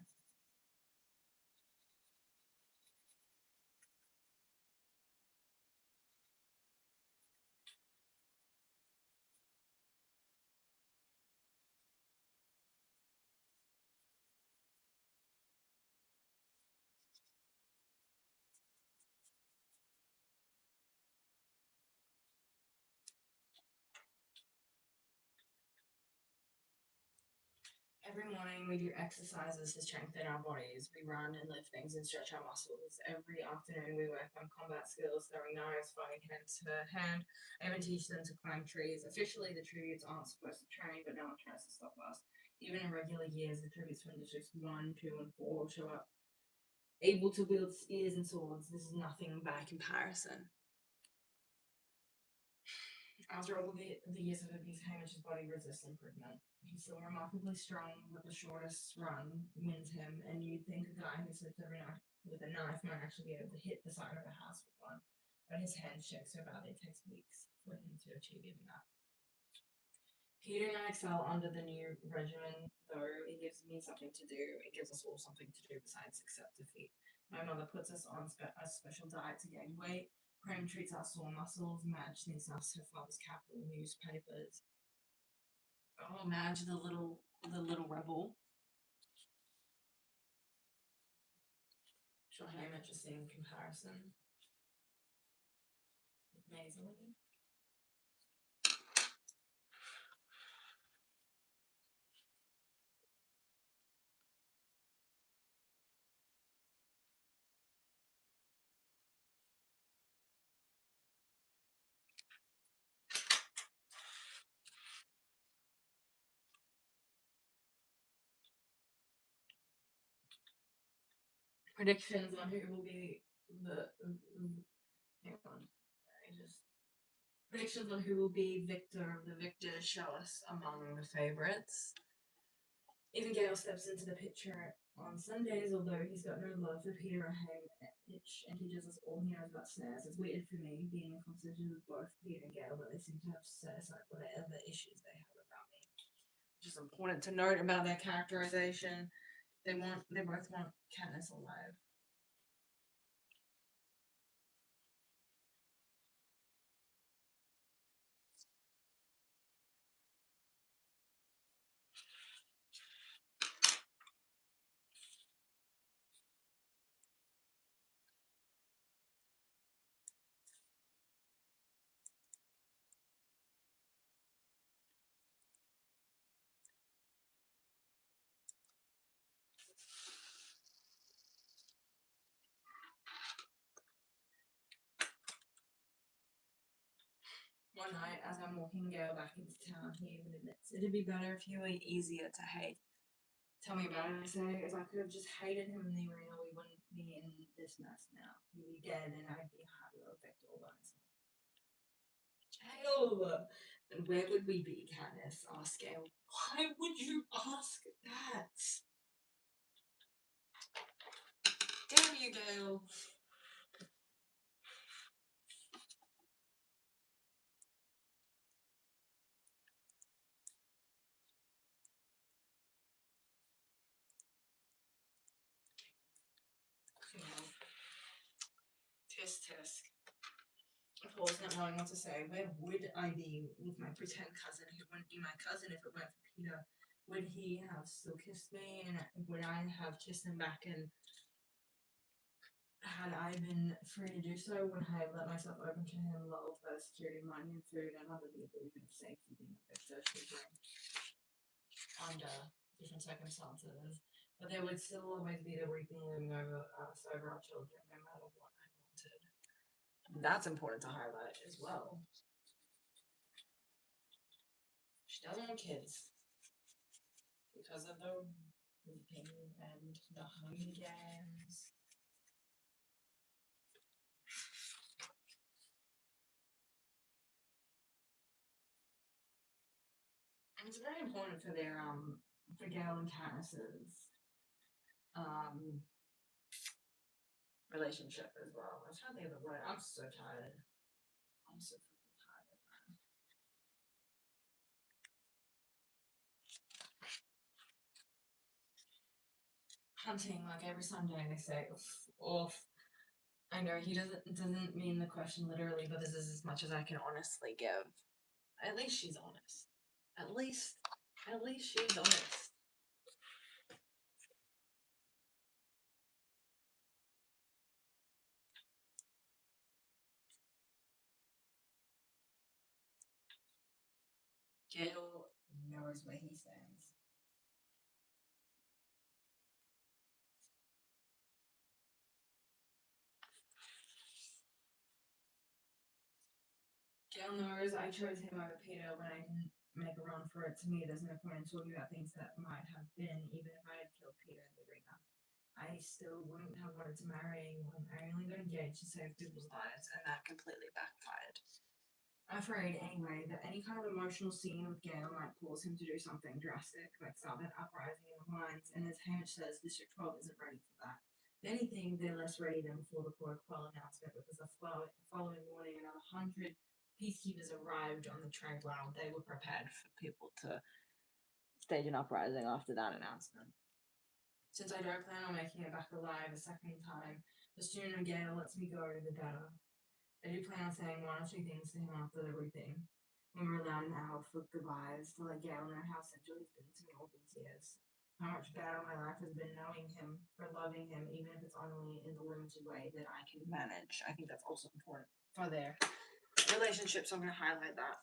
Every morning we do exercises to strengthen our bodies. We run and lift things and stretch our muscles. Every afternoon we work on combat skills, throwing knives, fighting hand to hand. I even teach them to climb trees. Officially, the tributes aren't supposed to train, but no one tries to stop us. Even in regular years, the tributes from districts 1, 2, and 4 show up able to wield spears and swords. This is nothing by comparison. After all the years of abuse, Hamish's body resists improvement. He's still remarkably strong, but the shortest run wins him, and you'd think a guy who sleeps every night with a knife might actually be able to hit the side of a house with one, but his hands shake so badly it takes weeks for him to achieve even that. Peter and I excel under the new regimen, though it gives me something to do. It gives us all something to do besides accept defeat. My mother puts us on a special diet to gain weight. Prem treats our sore muscles. Madge sneaks us her father's capital newspapers. Oh, Madge, the little rebel. She'll Hamish just in comparison. Amazingly. Predictions on who will be the. Hang on. Predictions on who will be victor of the victors show us among the favourites. Even Gale steps into the picture on Sundays, although he's got no love for Peter or Hamish, and he teaches us all he knows about snares. It's weird for me, being in conversation with both Peter and Gale, but they seem to have set aside whatever issues they have about me. Which is important to note about their characterization. They both want Katniss alive. One night, as I'm walking Gale back into town, he even admits it'd be better if he were easier to hate. Tell me about it. I say, if I could have just hated him in the arena, we wouldn't be in this mess now. He'd be dead, and I'd be a happy little victor all by myself. Gale! And where would we be, Katniss? Asked Gale. Why would you ask that? Damn you, Gale! Tisk tisk. I paused, not knowing what to say. Where would I be with my pretend cousin who wouldn't be my cousin if it weren't for Peter? Would he have still kissed me, and would I have kissed him back? And had I been free to do so, would I have let myself open to him, lulled by the security of money and food and under the illusion of safety being a victor should bring under different circumstances? But there would still always be the reaping looming over us, over our children, no matter what I wanted. That's important to highlight as well. She doesn't want kids because of the reaping and the hunger games. And it's very important for their for Gale and Katniss's relationship as well. I was trying to think of the word. I'm so tired. I'm so freaking tired, man. Hunting like every Sunday, they say, oof, oof. I know he doesn't mean the question literally, but this is as much as I can honestly give. At least she's honest. At least she's honest. Gale knows where he stands. Gale knows I chose him over Peter when I didn't make a run for it. To me, there's no point in talking about things that might have been, even if I had killed Peter in the arena. I still wouldn't have wanted to marry anyone. I only got engaged to save people's lives, and that completely backfired. I'm afraid, anyway, that any kind of emotional scene with Gale might cause him to do something drastic, like start an uprising in the mines, and as Hamish says, District 12 isn't ready for that. If anything, they're less ready than before the protocol announcement, because the following morning, another 100 peacekeepers arrived on the train ground. They were prepared for people to stage an uprising after that announcement. Since I don't plan on making it back alive a second time, the sooner Gale lets me go, the better. I do plan on saying one or two things to him after the reaping, when we're allowed an hour for goodbyes, to let Gale know how essential he's been to me all these years. How much better my life has been knowing him, for loving him, even if it's only in the limited way that I can manage. I think that's also important for their relationship, so I'm going to highlight that.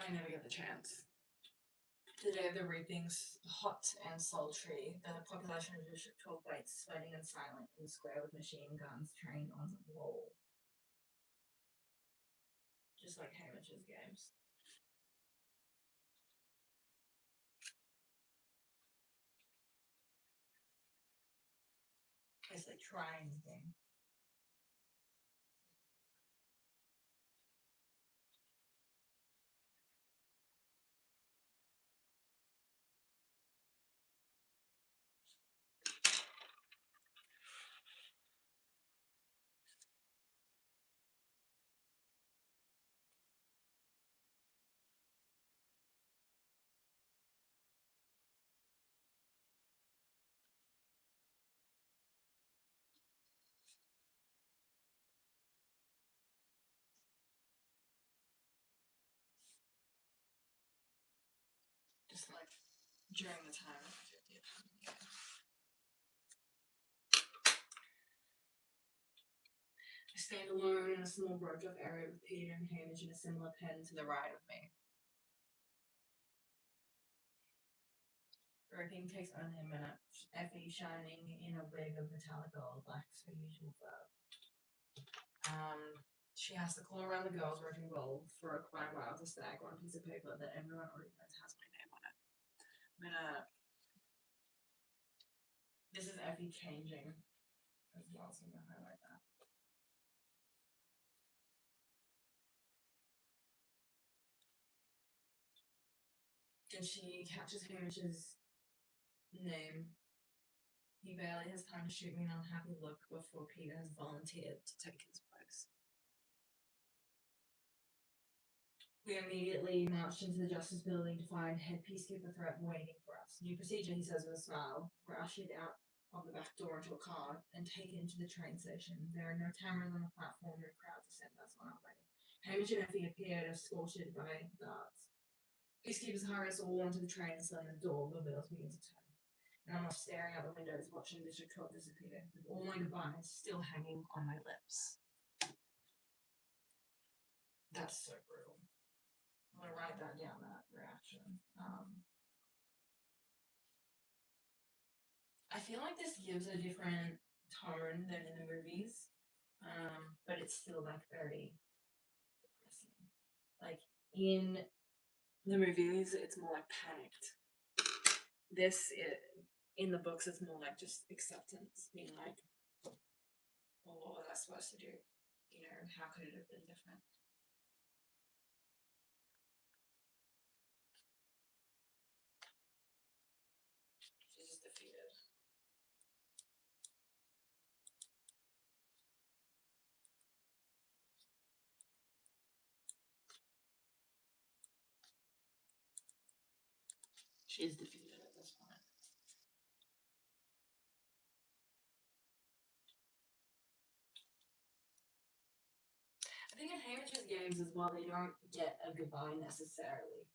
I never get the chance. The day of the reaping's hot and sultry. The population of the 12 waits, sweating and silent in the square with machine guns trained on the wall. Just like Hamish's games. It's like try anything. Just like during the time of the 50th. I stand alone in a small roped-off area with Peter and Hamish in a similar pen to the right of me. The reaping takes only a minute. Effie, shining in a wig of metallic gold, lacks her usual verb. She has to call around the girls working bowl for quite a while to snag one piece of paper that everyone already knows has my name on it. This is Effie changing as well, so I'm gonna highlight that. And she catches Hamish's name. He barely has time to shoot me an unhappy look before Peter has volunteered to take his place. We immediately marched into the Justice Building to find head peacekeeper threat waiting for us. New procedure, he says with a smile. We're ushered out of the back door into a car and taken to the train station. There are no cameras on the platform, no crowd to send us on our way. Hamish and Effie appeared escorted by guards. Peacekeepers hurry us all onto the train and slam the door. The wheels begin to turn. And I'm off staring out the windows, watching District 12 disappear, with all my goodbyes still hanging on my lips. That's so brutal. I'm gonna write that down, that reaction. I feel like this gives a different tone than in the movies, but it's still like very depressing. Like in the movies, it's more like panicked. In the books, it's more like just acceptance, being like, well, what was I supposed to do? You know, how could it have been different? She's just defeated. She is defeated at this point. I think in Hamish's games as well, they don't get a goodbye necessarily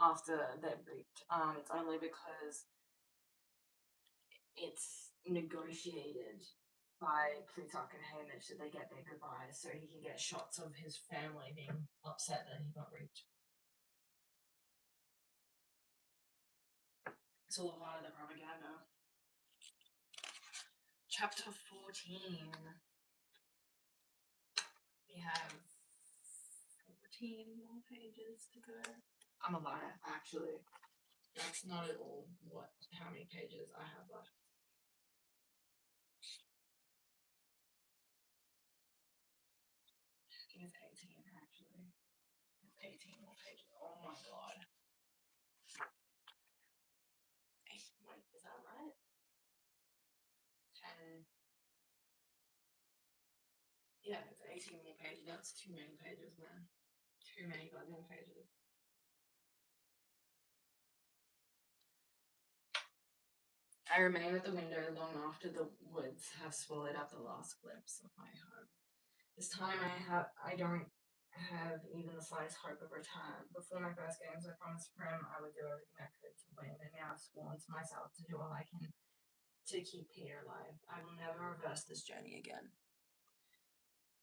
after they're reaped. It's only because it's negotiated by Plutarch and Hamish that they get their goodbyes, so he can get shots of his family being upset that he got reaped. It's all part of the propaganda. Chapter 14. We have 14 more pages to go. I'm a liar, actually. That's not at all how many pages I have left. I think it's 18, actually. It's 18 more pages. Oh my god. Wait, is that right? 10. Yeah, it's 18 more pages. That's too many pages, man. Too many goddamn pages. I remain at the window long after the woods have swallowed up the last glimpse of my home. This time I don't have even the slightest hope of return. Before my first games, I promised Prim I would do everything I could to win, and now I've sworn to myself to do all I can to keep Peter alive. I will never reverse this journey again.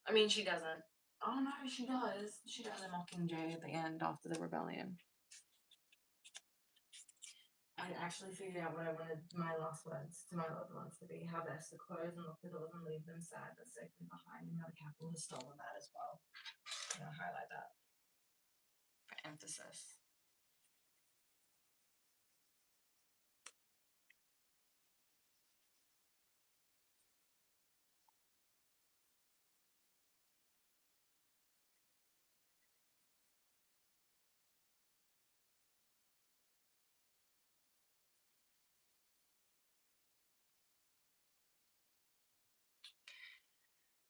I mean, she doesn't. Oh no, she does. She does a Mockingjay at the end after the rebellion. I actually figured out what I wanted my last words to my loved ones to be: how best to close and lock the doors and leave them sad but safely behind, and how the capital has stolen that as well. I'm going to highlight that for emphasis.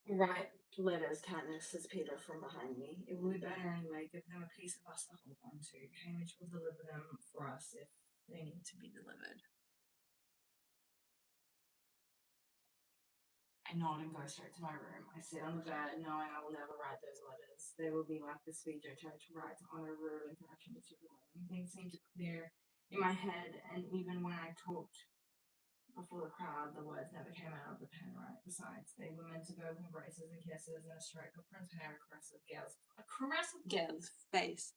Write letters, Katniss, says Peter from behind me. It will be better anyway. Give them a piece of us to hold on to. Hamish will deliver them for us if they need to be delivered. I nod and go straight to my room. I sit on the bed, knowing I will never write those letters. They will be like the speech I tried to write to honor Rue and correction to Superwoman. Things seemed to clear in my head, and even when I talked before the crowd, the words never came out of the pen right. Besides, they were meant to go with embraces and kisses and a stroke of Prince Harry, a caress of Gav's face.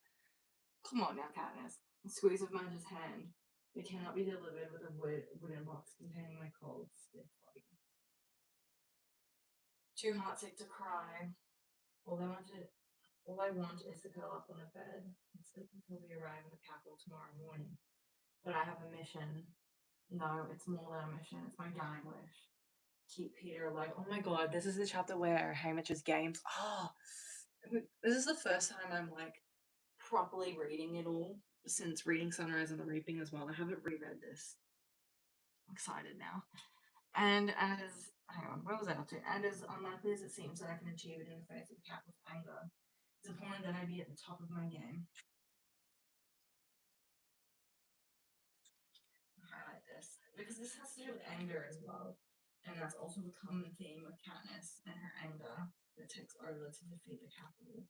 Come on now, Katniss. A squeeze of Mudge's hand. They cannot be delivered with a wooden box containing my cold, stiff body. Too heartsick to cry. All I want is to curl up on the bed and sleep until we arrive in the capital tomorrow morning. But I have a mission. No, it's more than a mission. It's my dying wish. Keep Peter alive. Oh my god, this is the chapter where Hamish's games. Oh, this is the first time I'm like properly reading it all since reading Sunrise and the Reaping as well. I haven't reread this. I'm excited now. And as hang on, where was I up to? And as unlikely as it seems that I can achieve it in the face of Capital's anger, it's important that I be at the top of my game. Highlight this because this has to do with anger as well, and that's also a common theme of Katniss and her anger that takes over to defeat the Capital.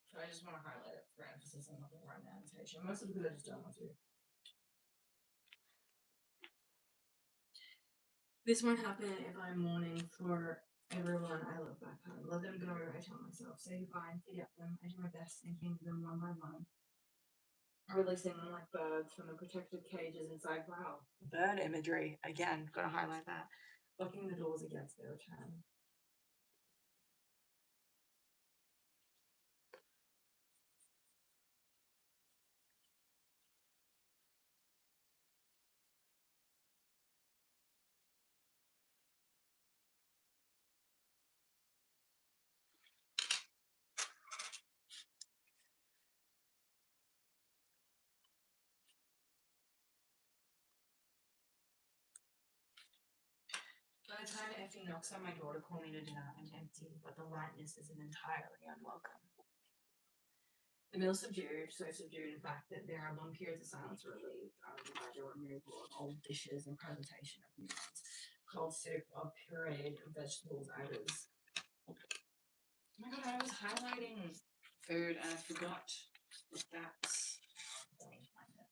So I just want to highlight it for emphasis and not write an annotation. Most of the good I just don't want to. This won't happen if I'm mourning for everyone I love back home. Let them go, I tell myself. Say goodbye and forget them. I do my best thinking of them one by one. Releasing them like birds from the protected cages inside. Wow. Bird imagery. Again, gotta highlight that. Locking the doors against their return. By the time Effie knocks on my door to call me to dinner, I'm empty, but the lightness isn't entirely unwelcome. The meal's subdued, so subdued in fact that there are long periods of silence relieved only by the removal of old dishes and presentation of new ones. Cold soup of pureed vegetables. Oh my god, I was highlighting food and I forgot that. Let me find it.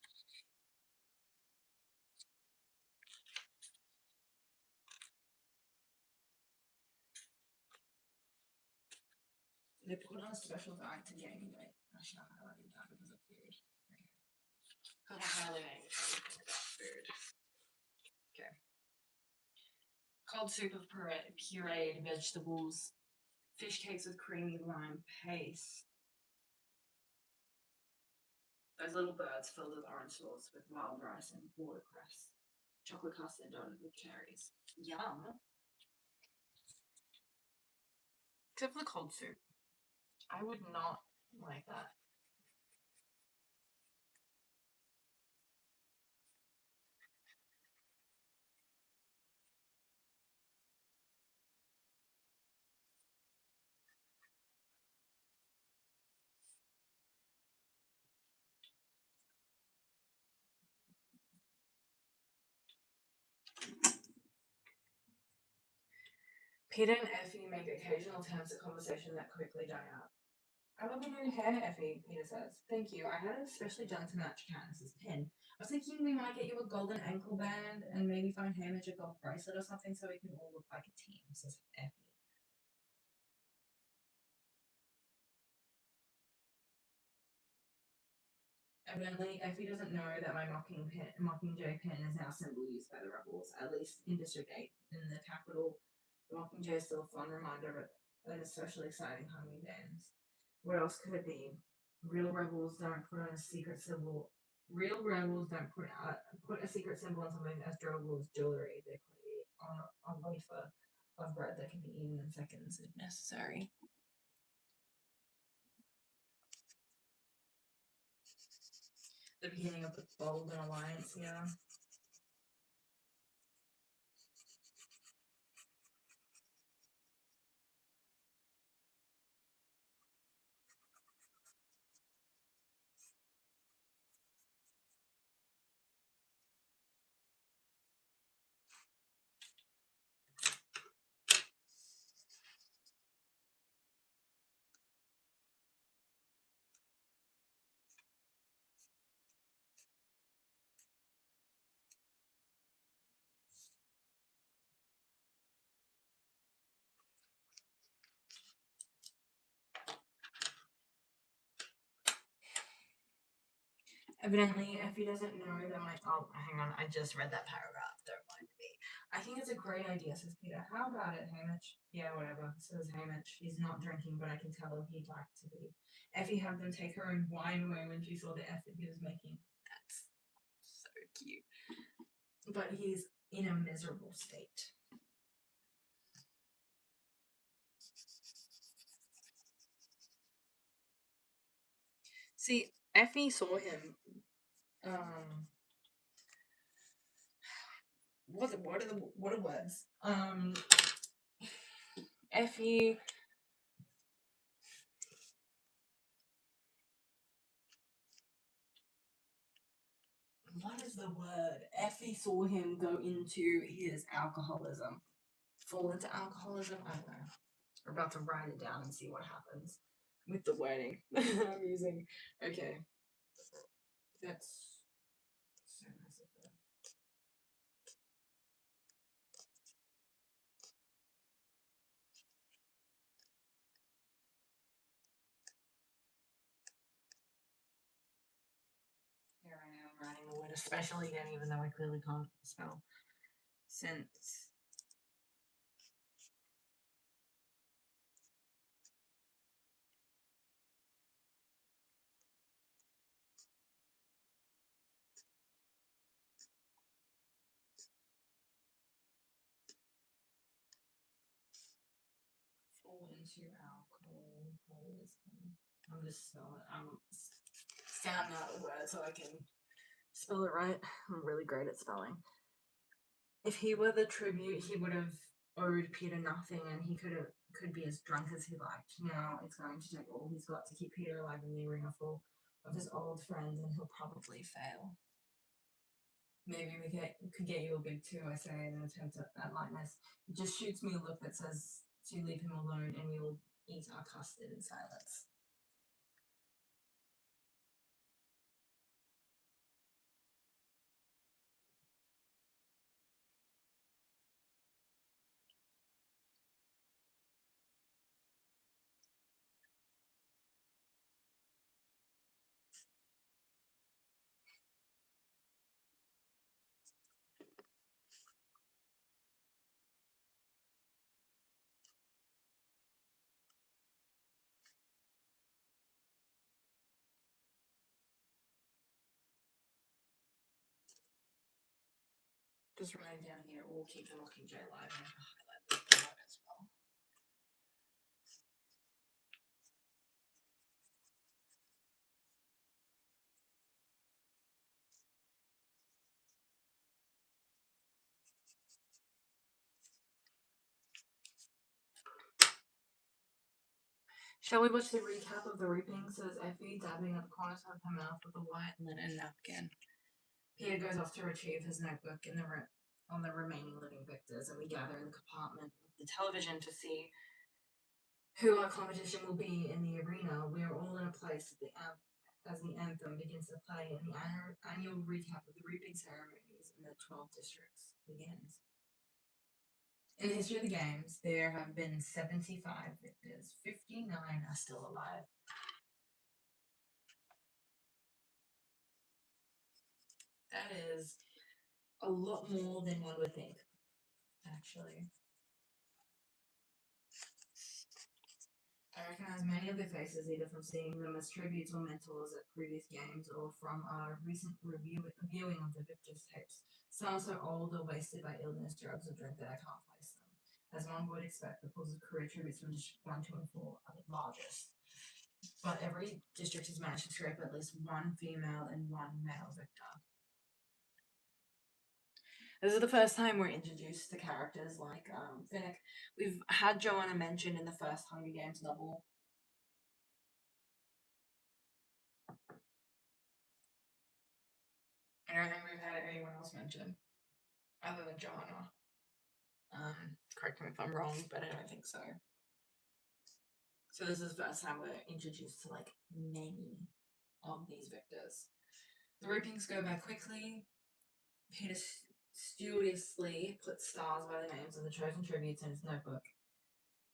They put on a special guide to gaining weight. I should have highlighted that because of food. Okay. Gotta highlight anything about food. Okay. Cold soup of pureed vegetables, fish cakes with creamy lime paste. Those little birds filled with orange sauce with wild rice and watercress. Chocolate custard dotted with cherries. Yum. Except for the cold soup. I would not like that. Peter and Effie make occasional attempts at conversation that quickly die out. I love your new hair, Effie, Peter says. Thank you. I had it especially done to match Candace's pin. I was thinking we might get you a golden ankle band and maybe find Hamish a gold bracelet or something so we can all look like a team, says Effie. Evidently, Effie doesn't know that my Mockingjay pen is now symbol used by the rebels, at least in District 8. In the capital, the Mockingjay is still a fun reminder of an especially exciting Halloween dance. What else could it be? Real rebels don't put on a secret symbol. Real rebels don't put a secret symbol on something as durable as jewelry. They put it on a wafer of bread that can be eaten in seconds if necessary. The beginning of the bold alliance, yeah. Evidently, Effie doesn't know that my. Oh, hang on. I just read that paragraph. Don't mind me. I think it's a great idea, says Peter. How about it, Hamish? Yeah, whatever, says Hamish. He's not drinking, but I can tell he'd like to be. Effie had them take her own wine away when she saw the effort he was making. That's so cute. But he's in a miserable state. See, Effie saw him. Um, what are words? Effie. What is the word? Effie saw him go into his alcoholism. Fall into alcoholism? I don't know. We're about to write it down and see what happens with the wording I'm using. Okay. That's so nice of her. Here I am writing the word especially again, even though I clearly can't spell. Since. Fall into alcoholism. I'm just spelling. I'm scanning out the word so I can spell it right. I'm really great at spelling. If he were the tribute, he would have owed Peter nothing, and he could be as drunk as he liked. Now it's going to take all he's got to keep Peter alive in the arena full of his old friends, and he'll probably fail. Maybe could get you a big two, I say, in an attempt at lightness. He just shoots me a look that says to leave him alone, and we will eat our custard in silence. Just writing down here, we'll keep the Mockingjay alive and highlight this part as well. Shall we watch the recap of the reaping? Says Effie, dabbing at the corners of her mouth with a white linen napkin. Peter goes off to retrieve his notebook on the remaining living victors, and we gather in the compartment of the television to see who our competition will be in the arena. We are all in a place as the anthem begins to play and the annual recap of the reaping ceremonies in the 12 districts begins. In the history of the games, there have been 75 victors. 59 are still alive. That is a lot more than one would think, actually. I recognize many of their faces either from seeing them as tributes or mentors at previous games or from our recent viewing of the victors' tapes. Some are so old or wasted by illness, drugs, or drink that I can't place them. As one would expect, the pools of career tributes from District 1, 2, and 4 are the largest. But every district has managed to scrape at least one female and one male victor. This is the first time we're introduced to characters like Finnick. We've had Joanna mentioned in the first Hunger Games novel. I don't think we've had anyone else mentioned other than Joanna. Correct me if I'm wrong, but I don't think so. So this is the first time we're introduced to like many of these victors. The reapings go by quickly. Peter studiously puts stars by the names of the chosen tributes in his notebook.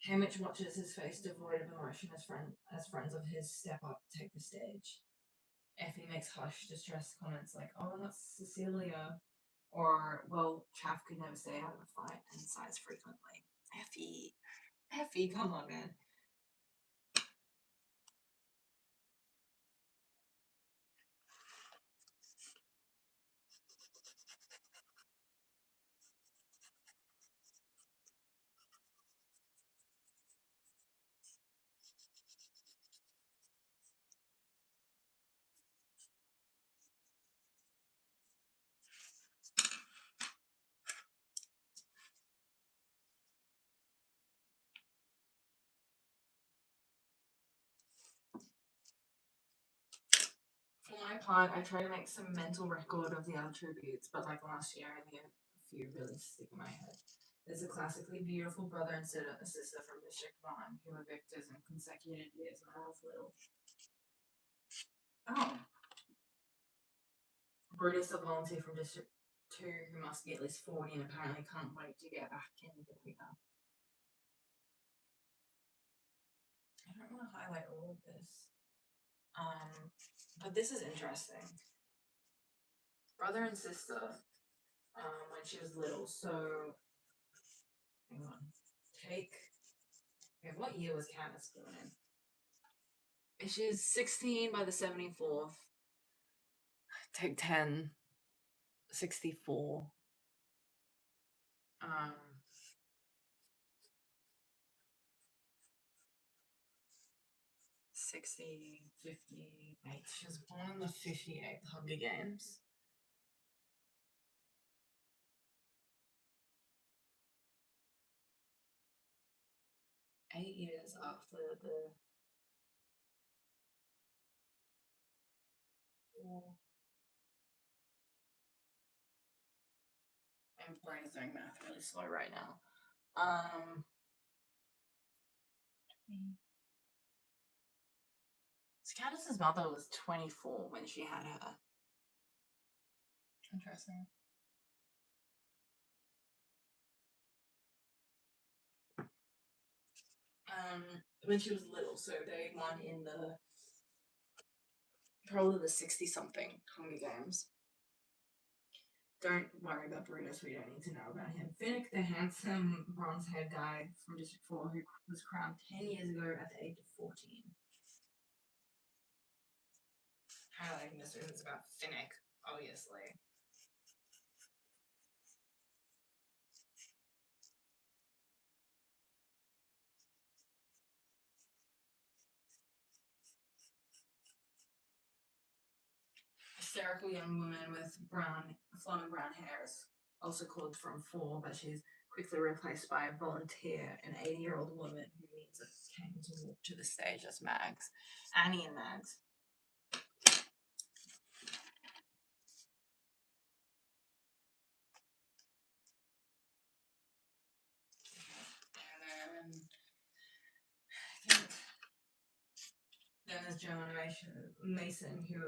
Hamish watches his face devoid of emotion as friends of his step up to take the stage. Effie makes hushed, distressed comments like, "Oh, that's Cecilia," or, "Well, Chaff could never stay out of a fight," and sighs frequently. Effie, come on, man. For my part, I try to make some mental record of the other tributes, but like last year, only a few really stick in my head. There's a classically beautiful brother and sister from District 1 who are victors in consecutive years when I was little. Oh. Brutus, a volunteer from District 2 who must be at least 40 and apparently can't wait to get back in the arena. I don't want to highlight all of this. But this is interesting. Brother and sister, when she was little. So, hang on. Okay, what year was Candace born in? She's 16 by the 74th. Take 10. 64. 60, 58. She was born in the 58th Hunger Games. Eight years after the war. My brain is doing math really slow right now. So Candace's mother was 24 when she had her. Interesting. When she was little, so they won in the probably the 60-something Hunger Games. Don't worry about Brutus, we don't need to know about him. Finnick, the handsome bronze-haired guy from District 4 who was crowned 10 years ago at the age of 14. Highlighting this because it's about Finnick, obviously. Hysterical young woman with flowing brown hairs, also called from 4, but she's quickly replaced by a volunteer, an 80-year-old woman who needs a cane to walk to the stage as Mags. Annie and Mags. And then has Joanna Mason, who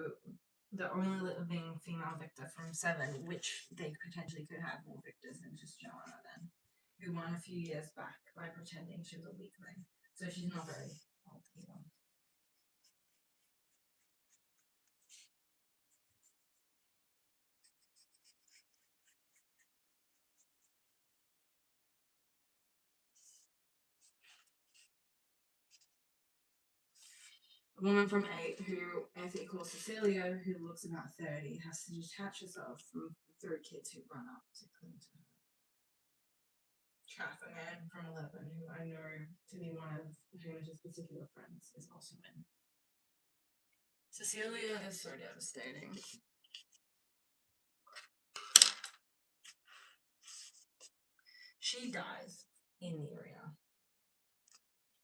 the only living female victor from Seven, which they potentially could have more victors than just Joanna then, who won a few years back by pretending she was a weakling. So she's not very old either. A woman from 8 who Anthony calls Cecilia, who looks about 30, has to detach herself from the 3 kids who run up to cling to her. Chaff, a man from 11, who I know to be one of Hamish's particular friends, is also in. Cecilia is so devastating. She dies in the arena.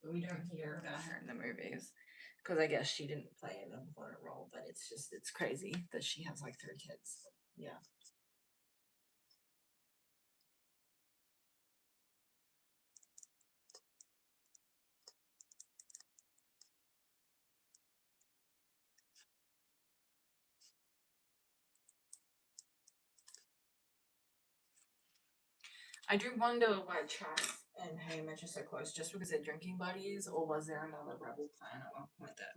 But we don't hear about her in the movies. Because I guess she didn't play an important role, but it's crazy that she has like 3 kids. Yeah. I do wonder why Chaff and Hamish are so close, just because they're drinking buddies, or was there another rebel plan at one point that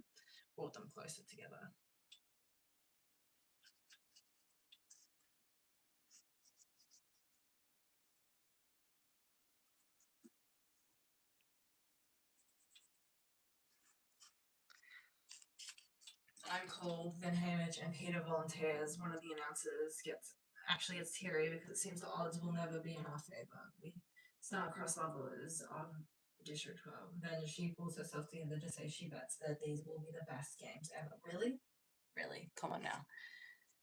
brought them closer together? I'm cold, then Hamish and Peter volunteers. One of the announcers gets. Actually, it's Terry because it seems the odds will never be in our favour. We start cross levels on District 12. Then she pulls herself together to say she bets that these will be the best games ever. Really? Really? Come on now.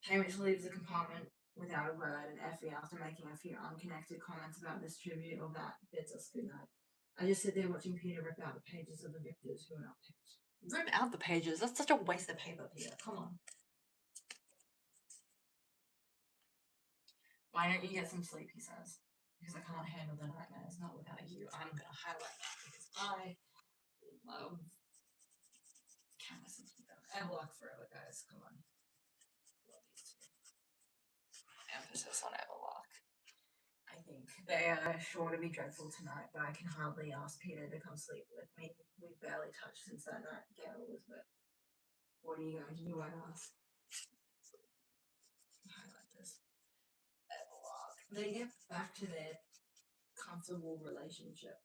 Hamish leaves the compartment without a word, and Effie, after making a few unconnected comments about this tribute or that, bids us goodnight. I just sit there watching Peter rip out the pages of the victors who are not picked. Rip out the pages? That's such a waste of paper, Peter. Come on. Why don't you get some sleep, he says. Because I can't handle the nightmares, not without you. I'm going to highlight that because I love Candace and Peter. Everlock forever, guys. Come on. Love these two. Emphasis on Everlock. I think they are sure to be dreadful tonight, but I can hardly ask Peter to come sleep with me. We've barely touched since that night, Gail Elizabeth. What are you going to do, I ask? Highlight this. Everlock. They get back to their comfortable relationship.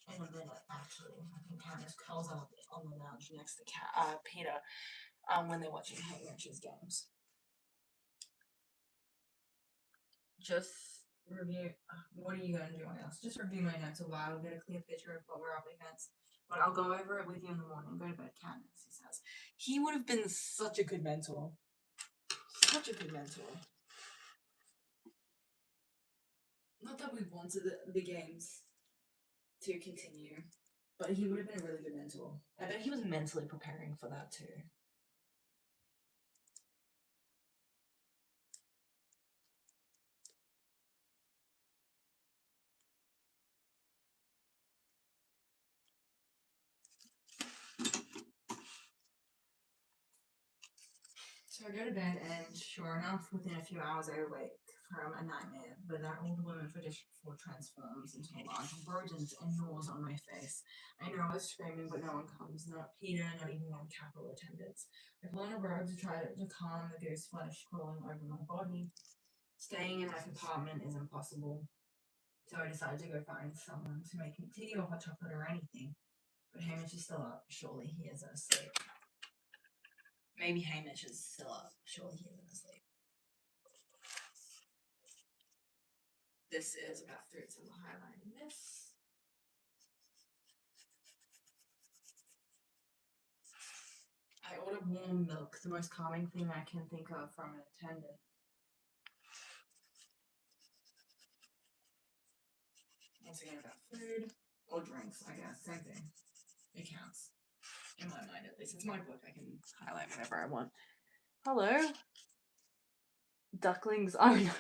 In a minute, actually. I think Candace curls up on the lounge next to Peter when they're watching Hamish's games. Just review. What are you going to do, I asked? Just review my notes a while, get a clear picture of what we're up against. But I'll go over it with you in the morning. Go to bed, Candace, he says. He would have been such a good mentor. Such a good mentor. Not that we wanted the games to continue, but he would have been a really good mentor. I bet he was mentally preparing for that too. So I go to bed, and sure enough, within a few hours, I awake from a nightmare where that old woman for District 4 transforms into a large rodent and gnaws on my face. I know I was screaming, but no one comes. Not Peter, not even one capital attendants. I pull on a robe to try to calm the goose flesh crawling over my body. Staying in my compartment is impossible, so I decide to go find someone to make me tea or hot chocolate or anything. But Hamish is still up. Surely he isn't asleep. Maybe Hamish is still up. Surely he isn't asleep. This is about 3, so I'm highlighting this. I ordered warm milk, the most calming thing I can think of from an attendant. Once again, about food or drinks, I guess. Same thing. It counts. In my mind, at least. It's my book. I can highlight whatever I want. Hello? Ducklings. Oh, no.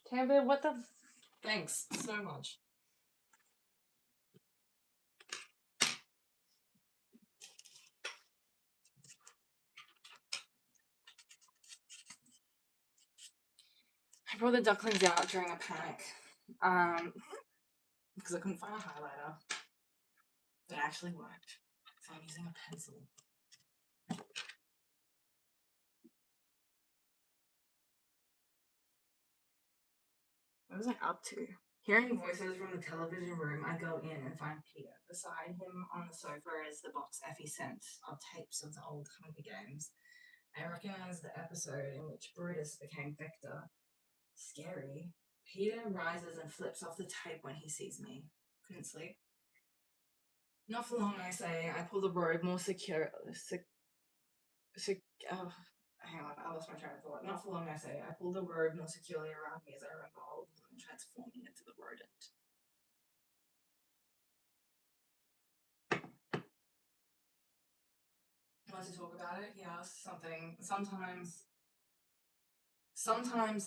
Tampa, what the? Thanks so much. I brought the ducklings out during a panic. Because I couldn't find a highlighter that actually worked. So I'm using a pencil. What was I up to? Hearing voices from the television room, I go in and find Peter. Beside him on the sofa is the box Effie sent of tapes of the old Hunger Games. I recognize the episode in which Brutus became Victor. Scary. Peter rises and flips off the tape when he sees me. Couldn't sleep. Not for long, I say. I pull the robe more secure. Hang on, I lost my train of thought. Not for long, I say. I pull the robe more securely around me as I remember old woman transforming into the rodent. Want to talk about it? He asks something. Sometimes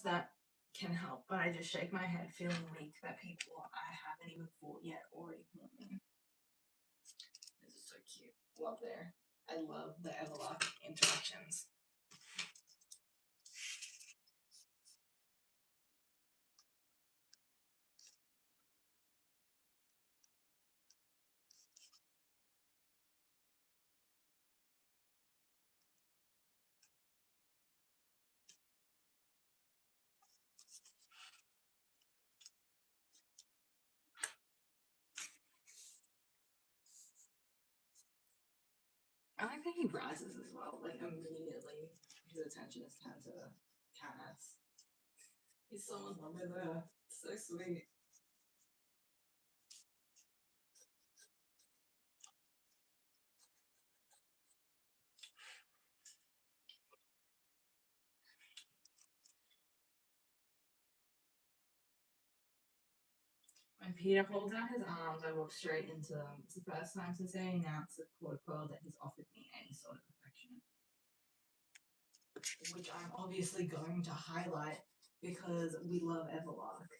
that can help, but I just shake my head, feeling weak that people I haven't even fought yet already haunt me. This is so cute. I love the Everlock interactions. I like that he rises as well. Like immediately, his attention is turned to Cass. He's so in love with her. So sweet. When Peter holds out his arms, I walk straight into them. It's the first time since they announced the quote that he's offered me any sort of affection. Which I'm obviously going to highlight because we love Everlock.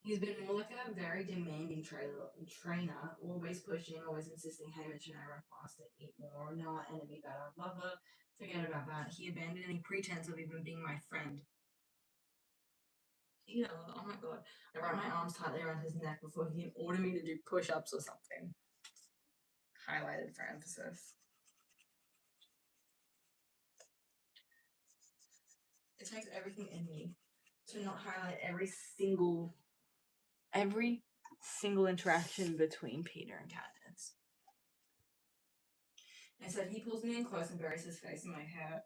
He's been more like a very demanding trainer, always pushing, always insisting, hey, Mitch and I run faster, eat more, no enemy better, lover. Forget about that. He abandoned any pretense of even being my friend. Yeah, oh my god. I wrap my arms tightly around his neck before he ordered me to do push ups or something. Highlighted for emphasis. It takes everything in me to not highlight every single interaction between Peter and Katniss. I said he pulls me in close and buries his face in my hair.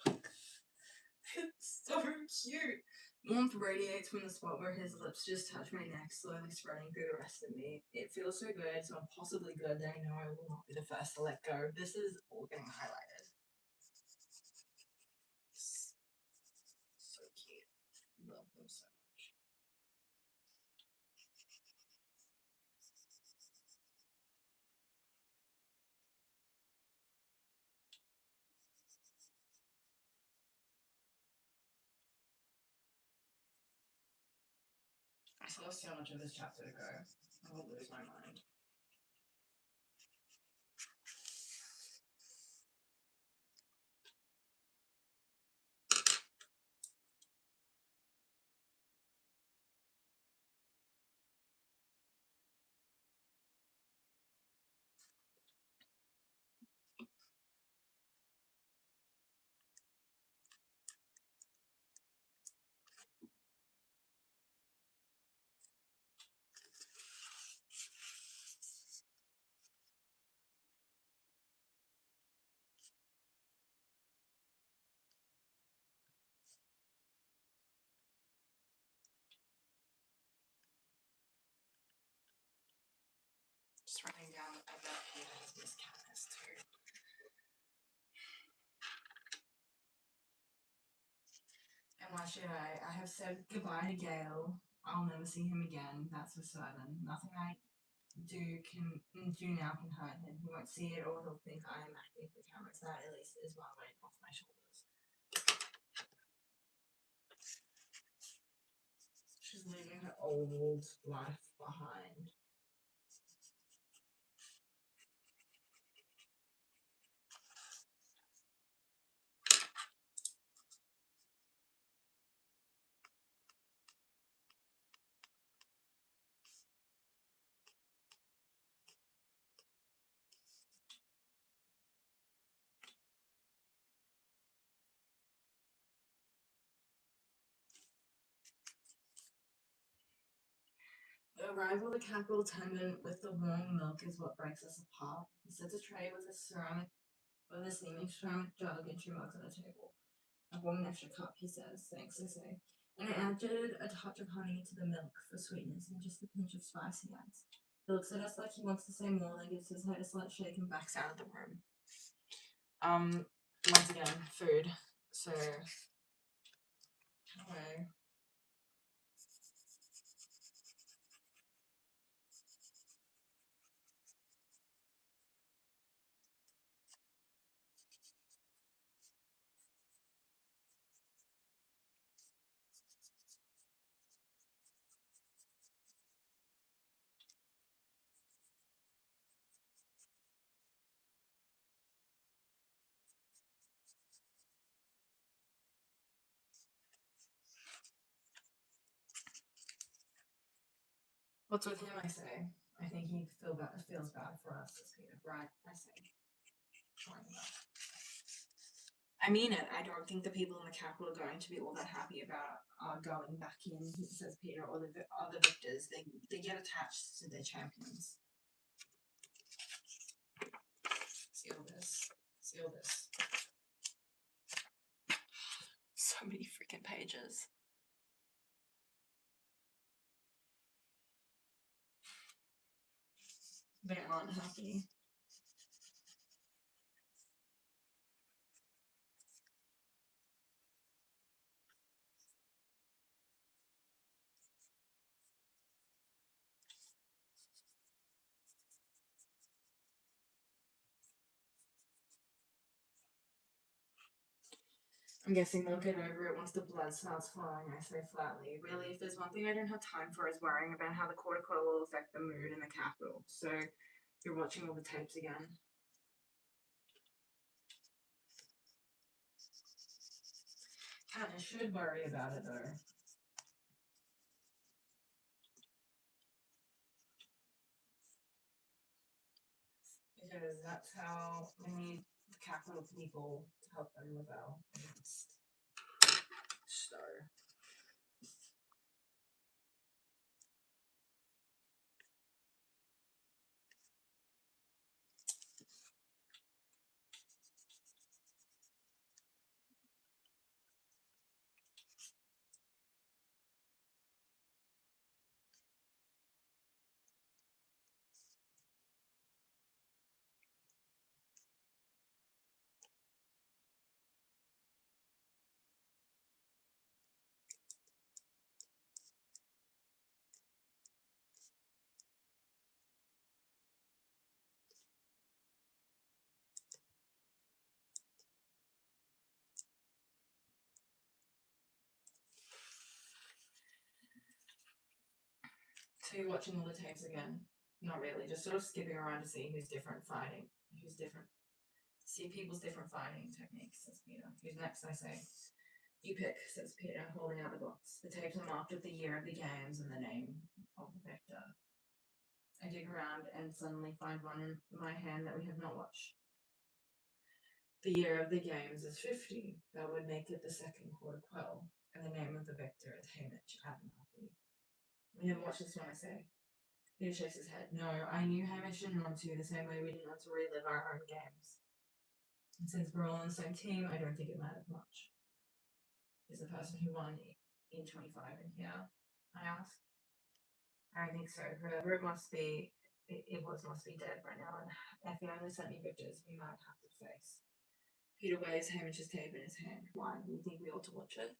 It's so cute. Warmth radiates from the spot where his lips just touch my neck, slowly spreading through the rest of me. It feels so good, so impossibly good that I know I will not be the first to let go. This is all getting highlighted. So cute. Love them so much. I still have so much of this chapter to go. I will lose my mind. Just writing down that I bet Peter has Miss Katniss too. And Why should I? I have said goodbye to Gail. I'll never see him again, that's for certain. Nothing I do now can hurt him. He won't see it or he'll think I am acting for cameras. That at least is one weight off my shoulders. She's leaving her old life behind. The arrival of the capital attendant with the warm milk is what breaks us apart. He sets a tray with a steaming ceramic jug and two mugs on the table. I brought an extra cup, he says. Thanks, I say. And I added a touch of honey to the milk for sweetness and just a pinch of spice, he adds. He looks at us like he wants to say more, then gives his head a slight shake and backs out of the room. Once again, food. So, anyway. What's with him, I say. I think he feels bad for us, says Peter. Right, I say. I mean it. I don't think the people in the capital are going to be all that happy about going back in, says Peter, or the other victors. They get attached to their champions. Seal this. Seal this. So many freaking pages. They aren't happy. I'm guessing they'll get over it once the blood starts flowing, I say flatly. Really, if there's one thing I don't have time for is worrying about how the quarter quell will affect the mood in the capital. So, you're watching all the tapes again. Kinda should worry about it though. Because that's how we need the capital people to help them rebel against Star. So you're watching all the tapes again? Not really, just sort of skipping around to see who's different fighting. Who's different. See people's different fighting techniques, says Peter. Who's next, I say. You pick, says Peter, holding out the box. The tapes are marked with the year of the games and the name of the victor. I dig around and suddenly find one in my hand that we have not watched. The year of the games is 50. That would make it the second quarter quell. And the name of the victor is Hamish Abernathy. We haven't watched this one, I say. Peter shakes his head. No, I knew Hamish didn't want to, the same way we didn't want to relive our own games. And since we're all on the same team, I don't think it matters much. Is the person who won in 25 in here? I asked. I don't think so. Whoever it must be, must be dead right now. And if he only sent me victors, we might have to face. Peter weighs Hamish's tape in his hand. Why? Do you think we ought to watch it?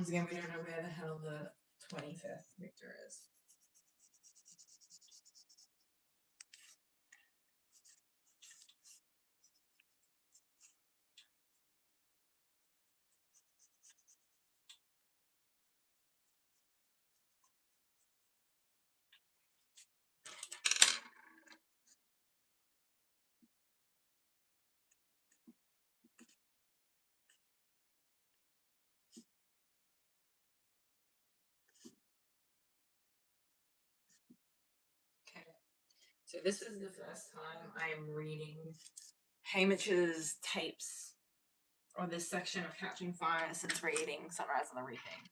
Once again, we don't know where the hell the 25th Victor is. Okay, so this is the first time I'm reading Hamish's tapes, or this section of Catching Fire, since reading Sunrise on the Reaping.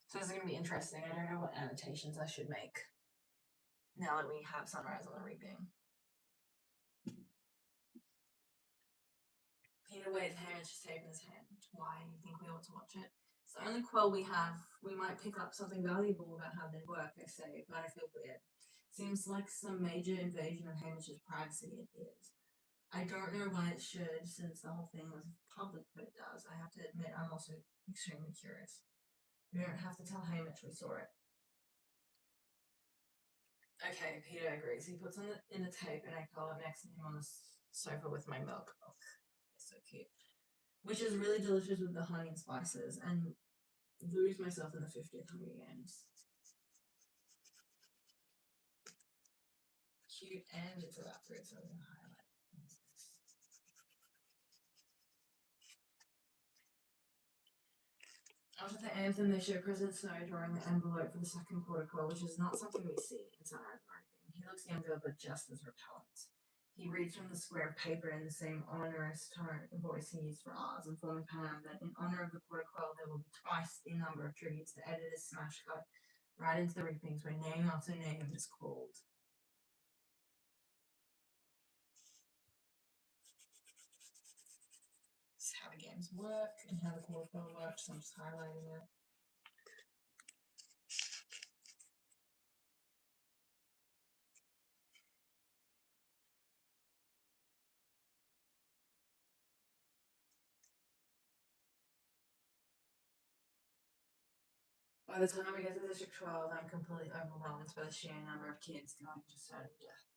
So this is going to be interesting. I don't know what annotations I should make now that we have Sunrise on the Reaping. Peter waves Hamish's tape in his hand. Why do you think we ought to watch it? It's the only quill we have. We might pick up something valuable about how they work, I say, but I feel weird. Seems like some major invasion of Hamish's privacy it is. I don't know why it should, since the whole thing was public, but it does. I have to admit, I'm also extremely curious. We don't have to tell Hamish we saw it. Okay, Peter agrees. He puts on in the tape, and I curl up next to him on the sofa with my milk. Oh, it's so cute. Which is really delicious with the honey and spices, and lose myself in the 50th Hunger Games. Cute, and it's about fruit, so I'm going to highlight. After the anthem, they show President Snow drawing the envelope for the second quarter quill, which is not something we see in Sunrise on the Reaping. He looks younger, but just as repellent. He reads from the square of paper in the same onerous voice he used for ours, informing Pam that in honor of the quarter quill, there will be twice the number of tributes. The editor's smash cut right into the reapings where name after name is called. This is how the games work and how the quarter quill works, so I'm just highlighting it. By the time we get to District 12, I'm completely overwhelmed by the sheer number of kids going to certain death.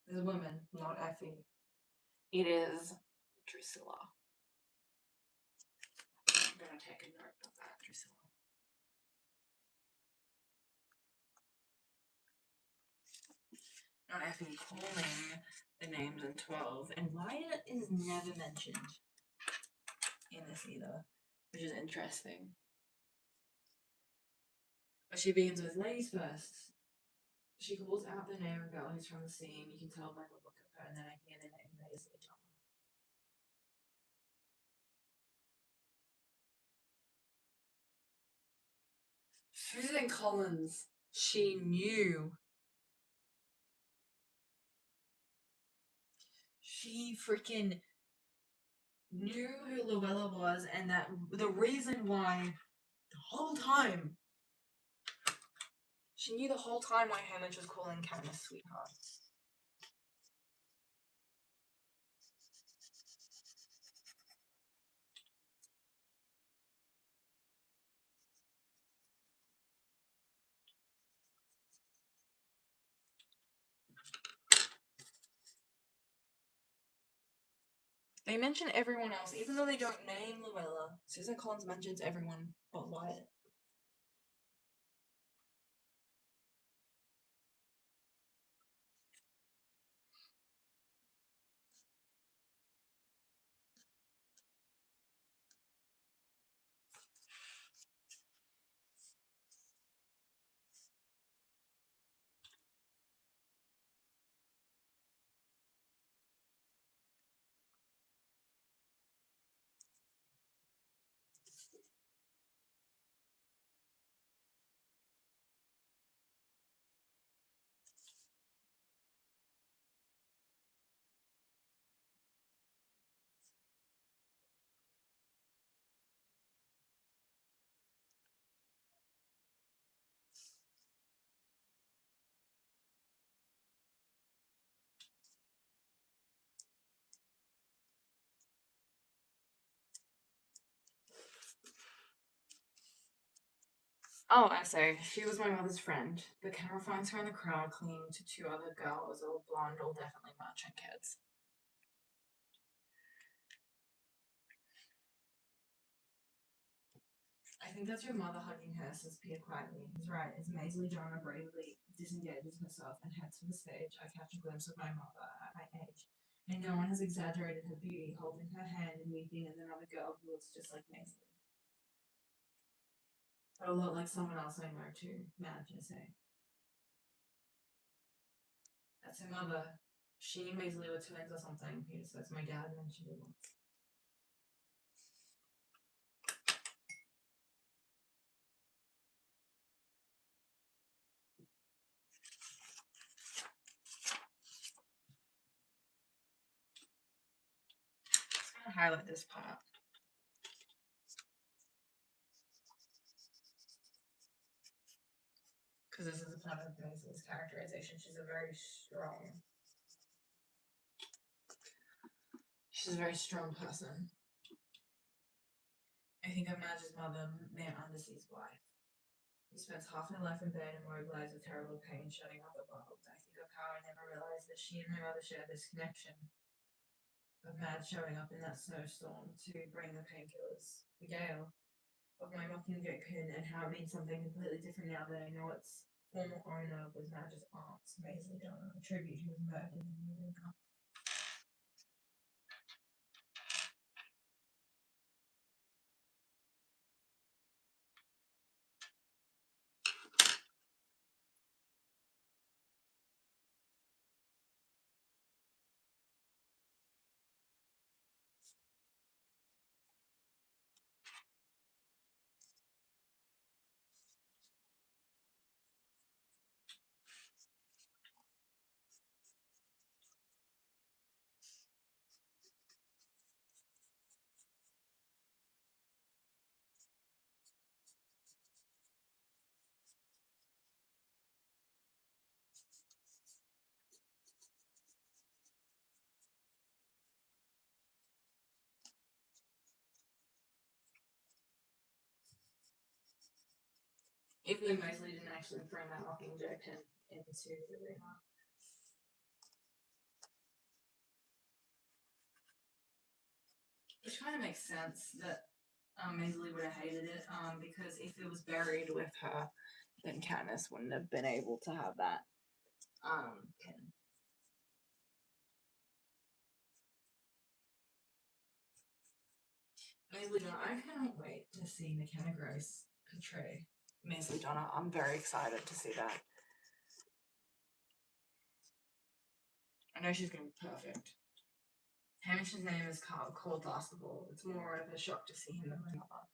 There's a woman, not Effie. It is Drusilla. I'm going to take a note of that, Drusilla. Not Effie, calling the names in 12. And Wyatt is never mentioned in this either, which is interesting. But she begins with ladies first. She calls out the name of a girl who's from the scene. You can tell by the look of her, and then I hear the name Maisie John. Suzanne Collins. She knew. She freaking knew who Luella was, and that the reason why the whole time. She knew the whole time why Hamish was calling Katniss sweetheart. They mention everyone else, even though they don't name Luella. Suzanne Collins mentions everyone but Wyatt. Oh, essay. She was my mother's friend. The camera finds her in the crowd clinging to two other girls, all blonde, all definitely merchant kids. I think that's your mother hugging her, says Peter quietly. He's right. As Maisie Joanna bravely disengages herself and heads for the stage, I catch a glimpse of my mother at my age. And no one has exaggerated her beauty, holding her hand and weeping as another girl who looks just like Maisie. But a lot like someone else I know too, Madge, I say. That's her mother. She and Maisie were twins or something, Peter says. My dad mentioned it once. I'm gonna highlight this part. Because this is a part of Maisie's characterization. She's a very strong person. I think of Madge's mother, Mayor Undersea's wife, who spends half her life in bed and immobilized with terrible pain, shutting out the world. I think of how I never realized that she and my mother shared this connection of Madge showing up in that snowstorm to bring the painkillers for Gail, of my Mockingjay pin, and how it means something completely different now that I know its former owner was Madge's aunt, Maisie Donna, a tribute who was murdered in the arena. Even though Maisie didn't actually bring that Mockingjay pin into the arena. Which kind of makes sense that Maisie would have hated it, because if it was buried with her, then Katniss wouldn't have been able to have that pin. Maisie Donna, I cannot wait to see McKenna Grace portray Maisie Donna. I'm very excited to see that. I know she's going to be perfect. Hamish's name is called Basketball. It's more of a shock to see him than my mother.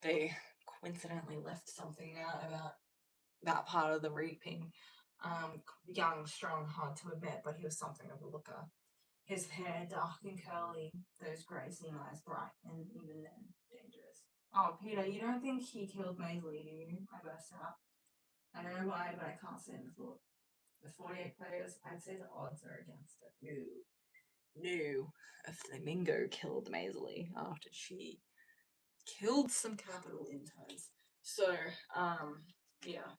They coincidentally left something out about that part of the reaping. Young, strong, hard to admit, but he was something of a looker. His hair dark and curly, those grey seam eyes bright, and even then, dangerous. Oh, Peter, you don't think he killed Maisie, do you? I burst out. I don't know why, but I can't stand the thought. With 48 players, I'd say the odds are against it. No. A flamingo killed Maisie after she killed some capital interns. So, yeah.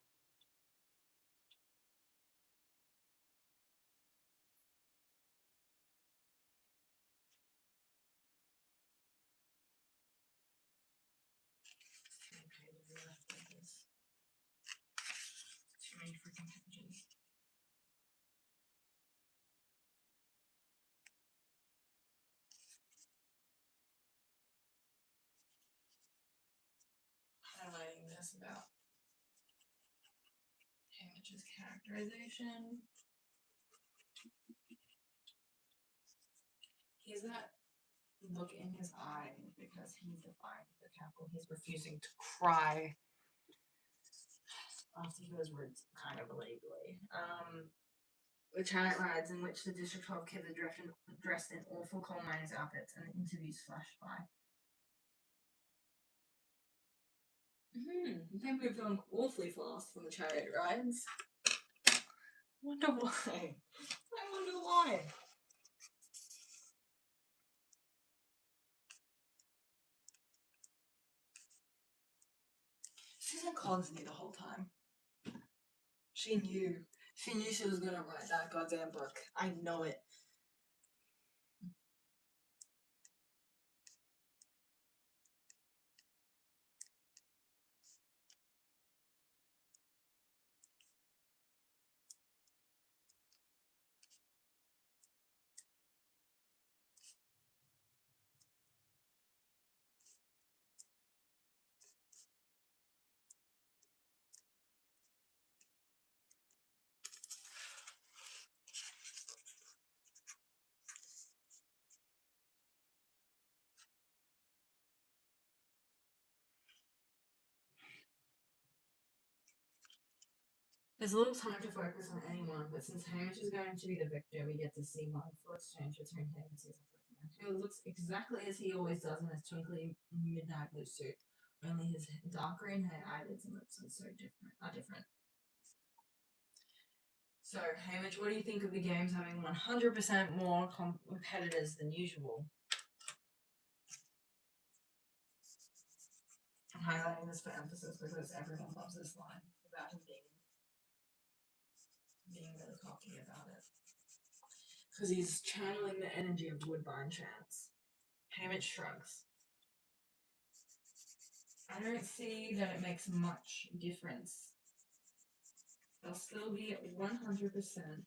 Too many freaking pages. Highlighting this about Hamich's characterization. He's that look in his eye because he's defiant of the capital. He's refusing to cry after those words kind of illegally. The chariot rides in which the District 12 kids are dressed in awful coal miners' outfits and the interviews flash by. They moved on awfully fast from the chariot rides. Wonder why. I wonder why. Suzanne cons me the whole time. She knew. She knew she was gonna write that goddamn book. I know it. There's a little time to focus on anyone, but since Hamish is going to be the victor, we get to see one full exchange between him and Susan Flickman, who looks exactly as he always does in his twinkly midnight blue suit. Only his dark green hair, eyelids, and lips are different. So, Hamish, what do you think of the games having 100% more competitors than usual? I'm highlighting this for emphasis because everyone loves this line about him being really cocky about it. Because he's channeling the energy of Woodbine Chance. Hamish shrugs. I don't see that it makes much difference. They'll still be at 100%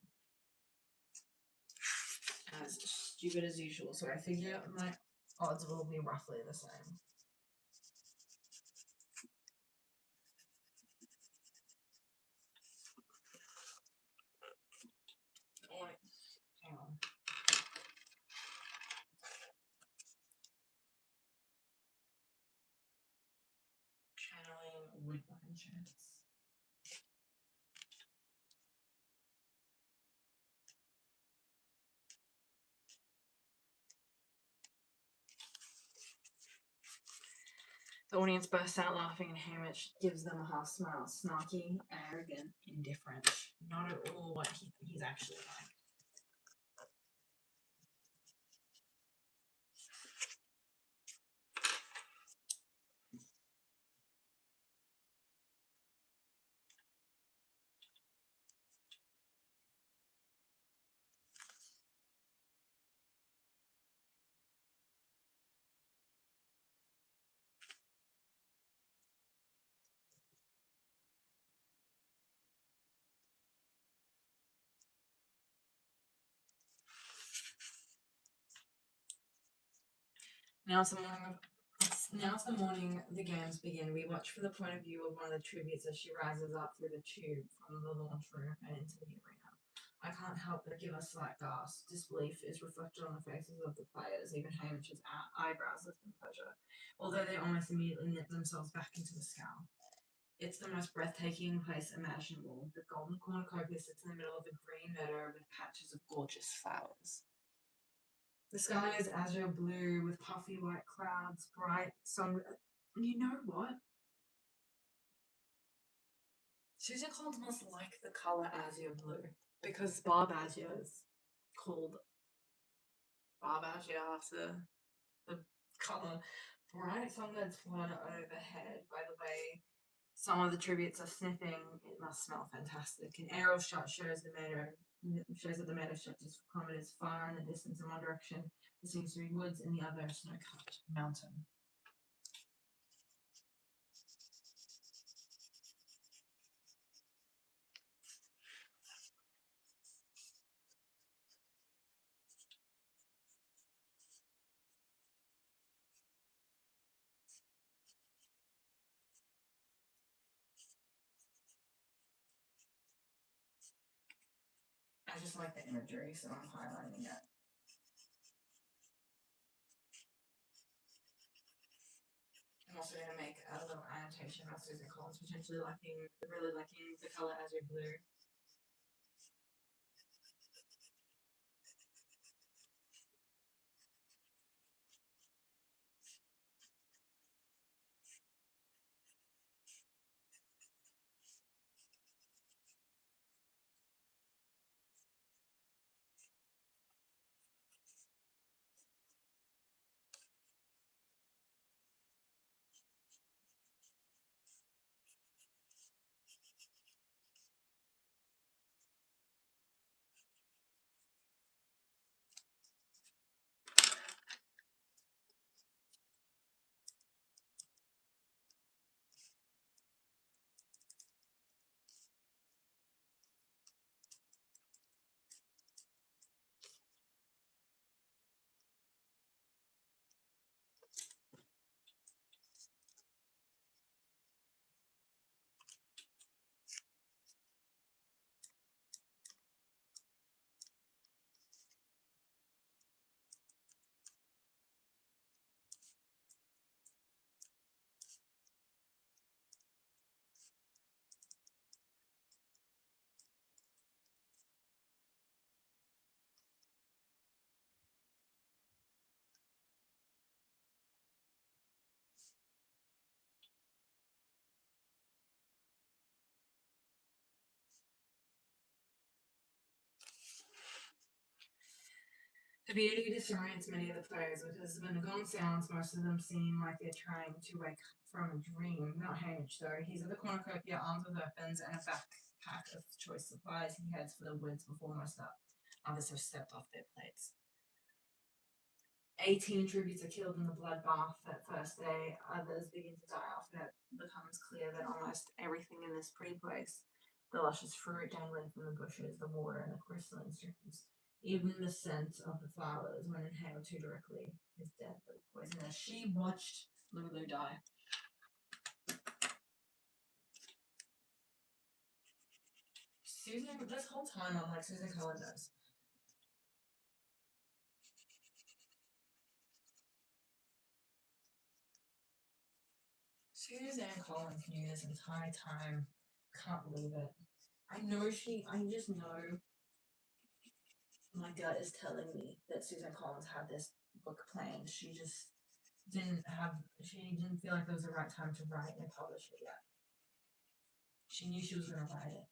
as stupid as usual, so I figure my odds will be roughly the same. Oh, wait. Hang on. Channeling Woodbine Chance. The audience bursts out laughing, and Hamish gives them a half smile, snarky, arrogant, indifferent. Not at all what he's actually like. Now it's the morning the games begin. We watch from the point of view of one of the tributes as she rises up through the tube from the launch room and into the arena. I can't help but give a slight gasp. Disbelief is reflected on the faces of the players, even Hamish's eyebrows lift in pleasure, although they almost immediately knit themselves back into a scowl. It's the most breathtaking place imaginable. The golden cornucopia sits in the middle of a green meadow with patches of gorgeous flowers. The sky is azure blue with puffy white clouds, bright sun. You know what? Susan Collins must like the color azure blue because Barb Azure is called Barb Azure after the color. Bright songbirds flutter overhead. By the way, some of the tributes are sniffing. It must smell fantastic. An aerial shot shows that the meadow stretches for kilometers far in the distance in one direction. There seems to be woods in the other, snow-capped mountain. I just like the imagery, so I'm highlighting it. I'm also going to make a little annotation about Susan Collins potentially really liking the color azure blue. The beauty disorients many of the players because when the gong sounds, most of them seem like they're trying to wake from a dream. Not Hamish, though. He's at the cornucopia, armed with weapons and a backpack of choice supplies. He heads for the woods before most others have stepped off their plates. 18 tributes are killed in the bloodbath that first day. Others begin to die off, and it becomes clear that almost everything in this pretty place, the luscious fruit dangling from the bushes, the water, and the crystalline streams, even the scent of the flowers, when inhaled too directly, is deadly poisonous. She watched Lulu die. Susan, this whole time I'm like, Susan Cullen knows. Suzanne Collins knew this entire time. Can't believe it. I just know my gut is telling me that Suzanne Collins had this book planned. She didn't feel like it was the right time to write and publish it yet. She knew she was going to write it.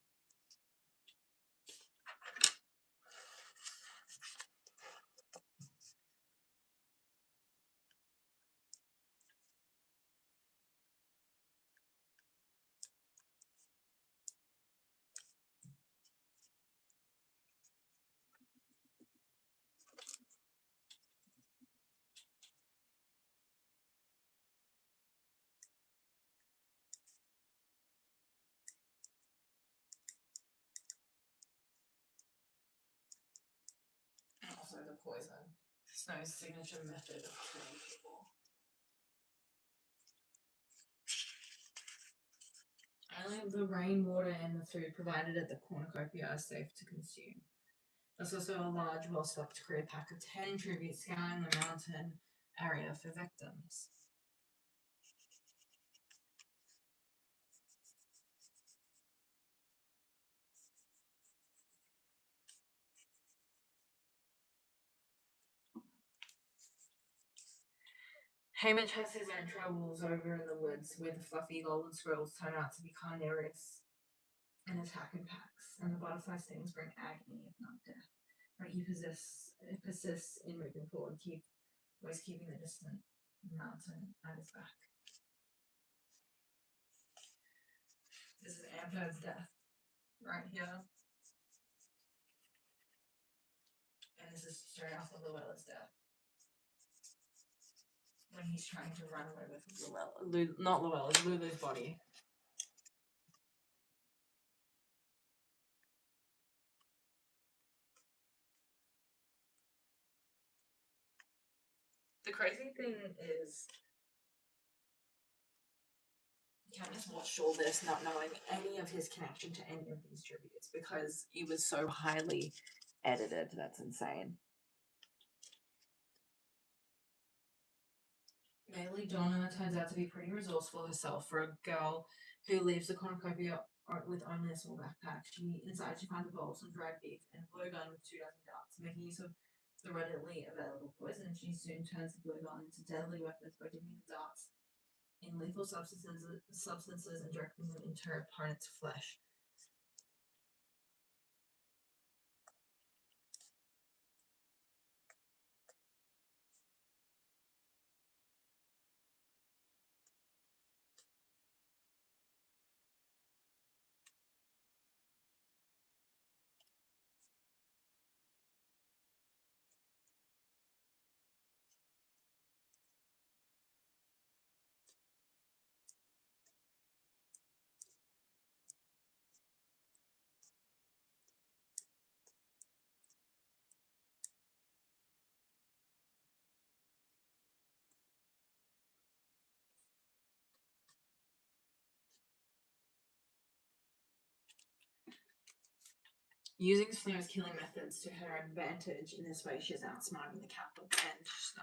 And also the poison. Snow's signature method of killing people. Only the rainwater and the food provided at the cornucopia are safe to consume. There's also a large, well-stocked career pack of 10 tributes scouring the mountain area for victims. Hamish has his own troubles over in the woods where the fluffy golden squirrels turn out to be carnivorous and attack in packs, and the butterfly stings bring agony, if not death. But he persists in moving forward, always keeping the distant mountain at his back. This is Amber's death, right here. And this is straight off of Luella's death. When he's trying to run away with Lulu's body. The crazy thing is, Candace watched all this not knowing any of his connection to any of these tributes because it was so highly edited. That's insane. Bailey Donna turns out to be pretty resourceful herself for a girl who leaves the cornucopia with only a small backpack. Inside she finds a bowl, some dried beef, and a blowgun with 2 dozen darts. Making use of the readily available poison, she soon turns the blowgun into deadly weapons by dipping the darts in lethal substances and directing them into her opponent's flesh. Using Snow's killing methods to her advantage, in this way she is outsmarting the captain and Snow.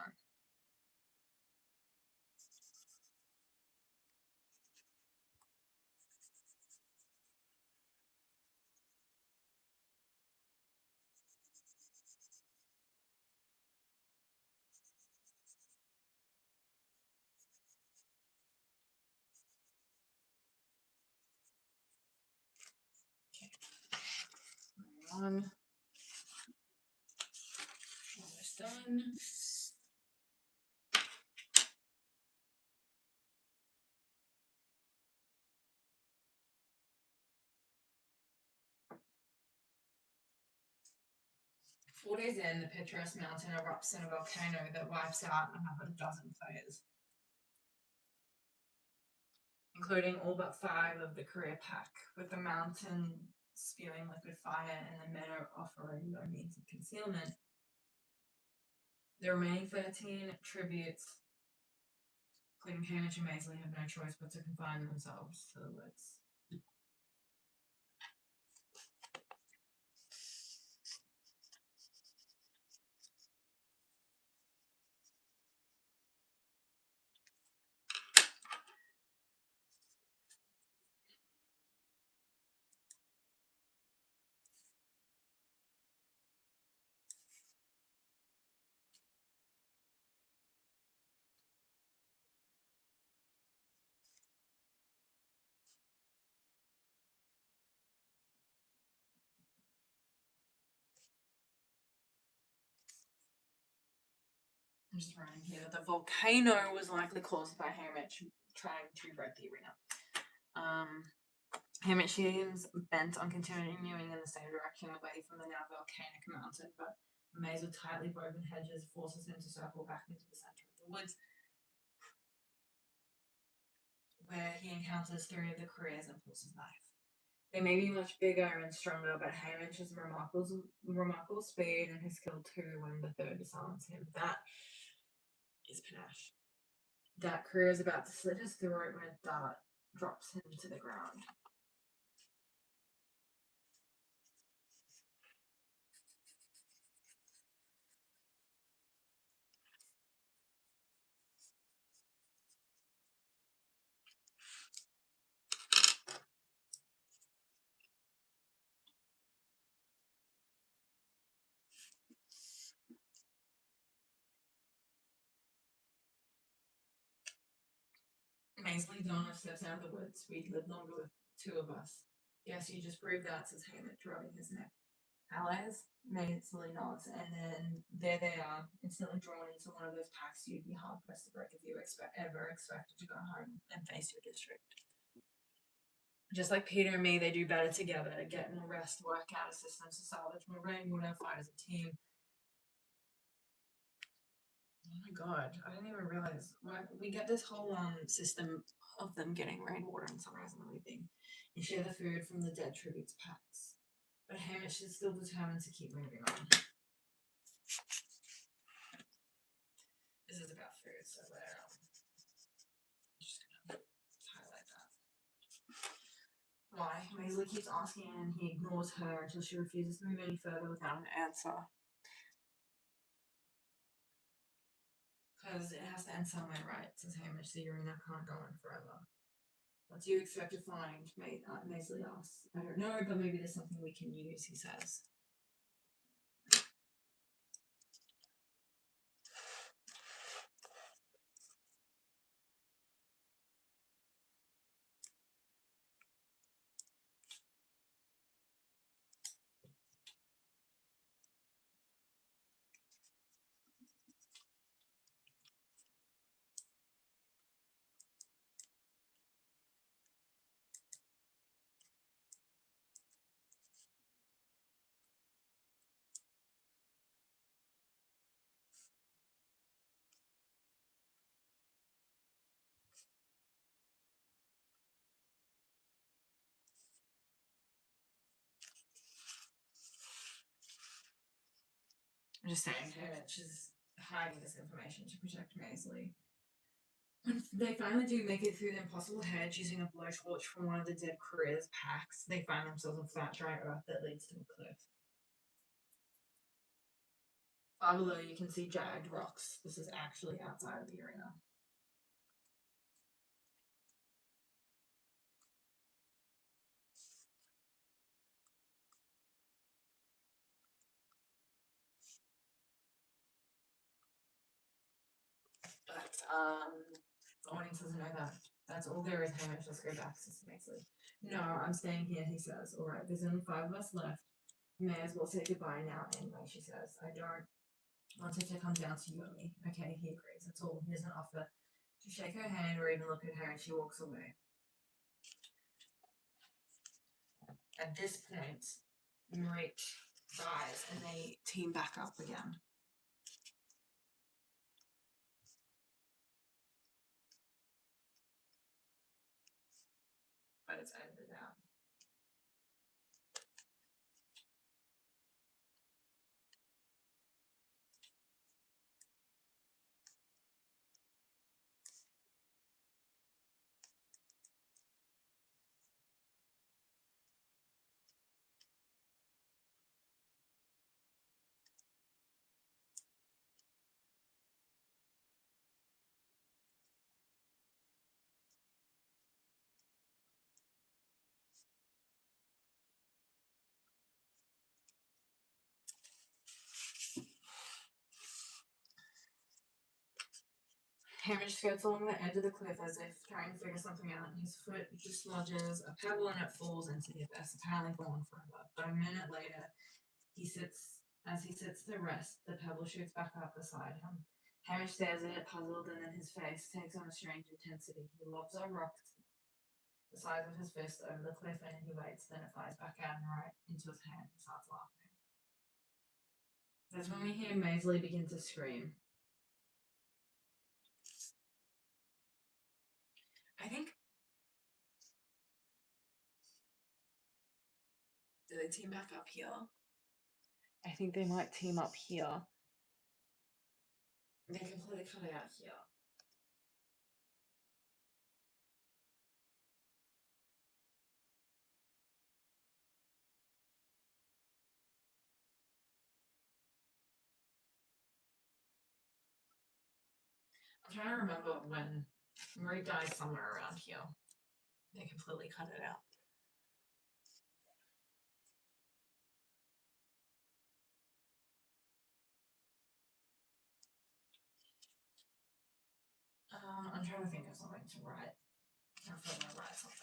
Okay. On. Almost done. 4 days in, the picturesque mountain erupts in a volcano that wipes out another dozen players, including all but 5 of the career pack, with the mountain spewing liquid fire and the meadow offering no means of concealment. The remaining 13 tributes, including Hamish and Maisley, have no choice but to confine themselves to the woods. I'm just writing here. The volcano was likely caused by Hamish trying to wreck the arena. Hamish seems bent on continuing in the same direction away from the now volcanic mountain, but a maze of tightly woven hedges forces him to circle back into the center of the woods, where he encounters 3 of the careers and pulls his knife. They may be much bigger and stronger, but Hamish has remarkable speed and has killed 2 when the 3rd disarms him. That is panache. That career is about to slit his throat when a dart drops him to the ground. Maisley Donna steps out of the woods. We'd live longer with 2 of us. Yes, you just proved that, says Hamish, rubbing his neck. Allies? Maisley nods, and then there they are, instantly drawn into one of those packs you'd be hard pressed to break if you ever expected to go home and face your district. Just like Peter and me, they do better together, get more rest, work out a system to salvage more rainwater, fight as a team. Oh my god, I didn't even realize. We get this whole system of them getting rainwater and sunrise and everything. You share the food from the dead tributes packs. But Hamish is still determined to keep moving on. This is about food, so we're just gonna highlight that. Why? Maisley keeps asking and he ignores her until she refuses to move any further without an answer. Because it has to end somewhere, right? Says Hamish, the arena can't go on forever. What do you expect to find? Maisley asks. I don't know, but maybe there's something we can use, he says. I'm just saying, Hamish is hiding this information to protect Maisley. When they finally do make it through the impossible hedge using a blowtorch from one of the dead careers packs, they find themselves on flat, dry earth that leads to a cliff. Far below, you can see jagged rocks. This is actually outside of the arena. But the audience doesn't know that. That's all there is, Hamish. Let's go back, Sister Maisley. No, I'm staying here, he says. Alright, there's only 5 of us left. We may as well say goodbye now anyway, she says. I don't Wants it to come down to you and me. Okay, he agrees. That's all. He doesn't offer to shake her hand or even look at her, and she walks away. At this point, Marit dies, and they team back up again. But it's edited out. Hamish skirts along the edge of the cliff as if trying to figure something out. His foot just lodges a pebble and it falls into the abyss, apparently gone forever. But a minute later, he sits to rest, the pebble shoots back up beside him. Hamish stares at it, puzzled, and then his face takes on a strange intensity. He lobs a rock the size of his fist over the cliff and he waits, then it flies back out and right into his hand and starts laughing. That's when we hear Maisley begin to scream. I think. Do they team back up here? I think they might team up here. They completely cut it out here. I'm trying to remember when Marie dies somewhere around here. They completely cut it out. I'm trying to think of something to write. I'm going to write something.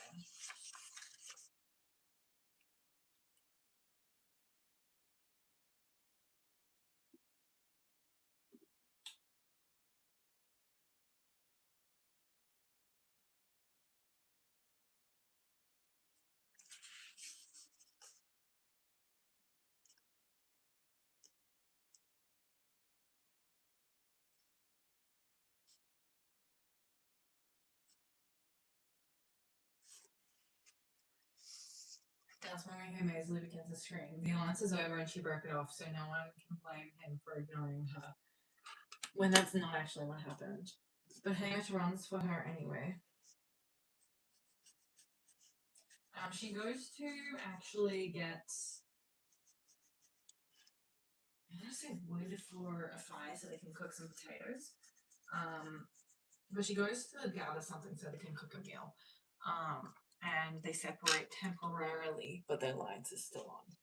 That's when we hear Maisley begins to scream. The illness is over and she broke it off, so no one can blame him for ignoring her. When that's not actually what happened. But Hamish runs for her anyway. She goes to actually get, I'm gonna say wood for a fire so they can cook some potatoes. But she goes to gather something so they can cook a meal. And they separate temporarily, but their lights are still on.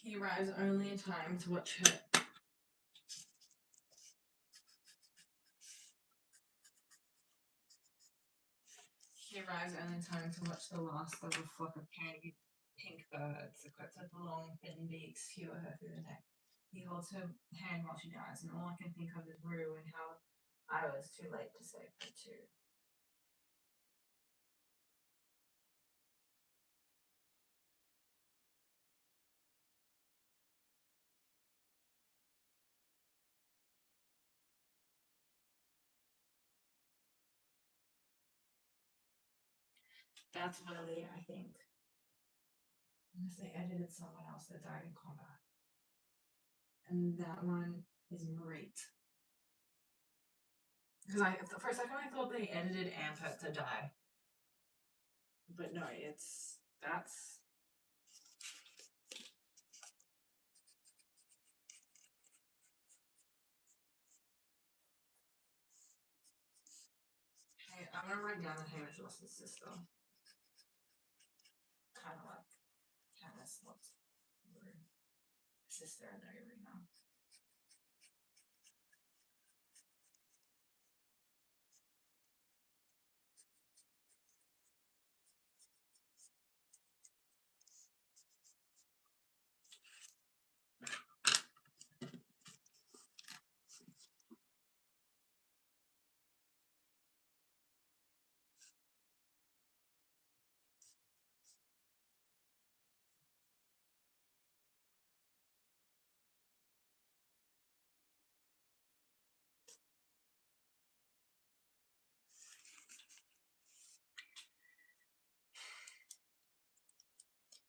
He arrives only in time to watch her. He arrives only in time to watch the last of a flock of candy pink birds equipped with the long, thin beaks skewer her through the neck. He holds her hand while she dies, and all I can think of is Rue and how I was too late to save her too. That's really, I think, unless they edited someone else that died in combat. And that one is Marit. Because for a second I thought they edited Ampet to die. But no, that's. Hey, I'm gonna write down that Hamish lost his sister. Kind of like Candace lost her sister in the arena.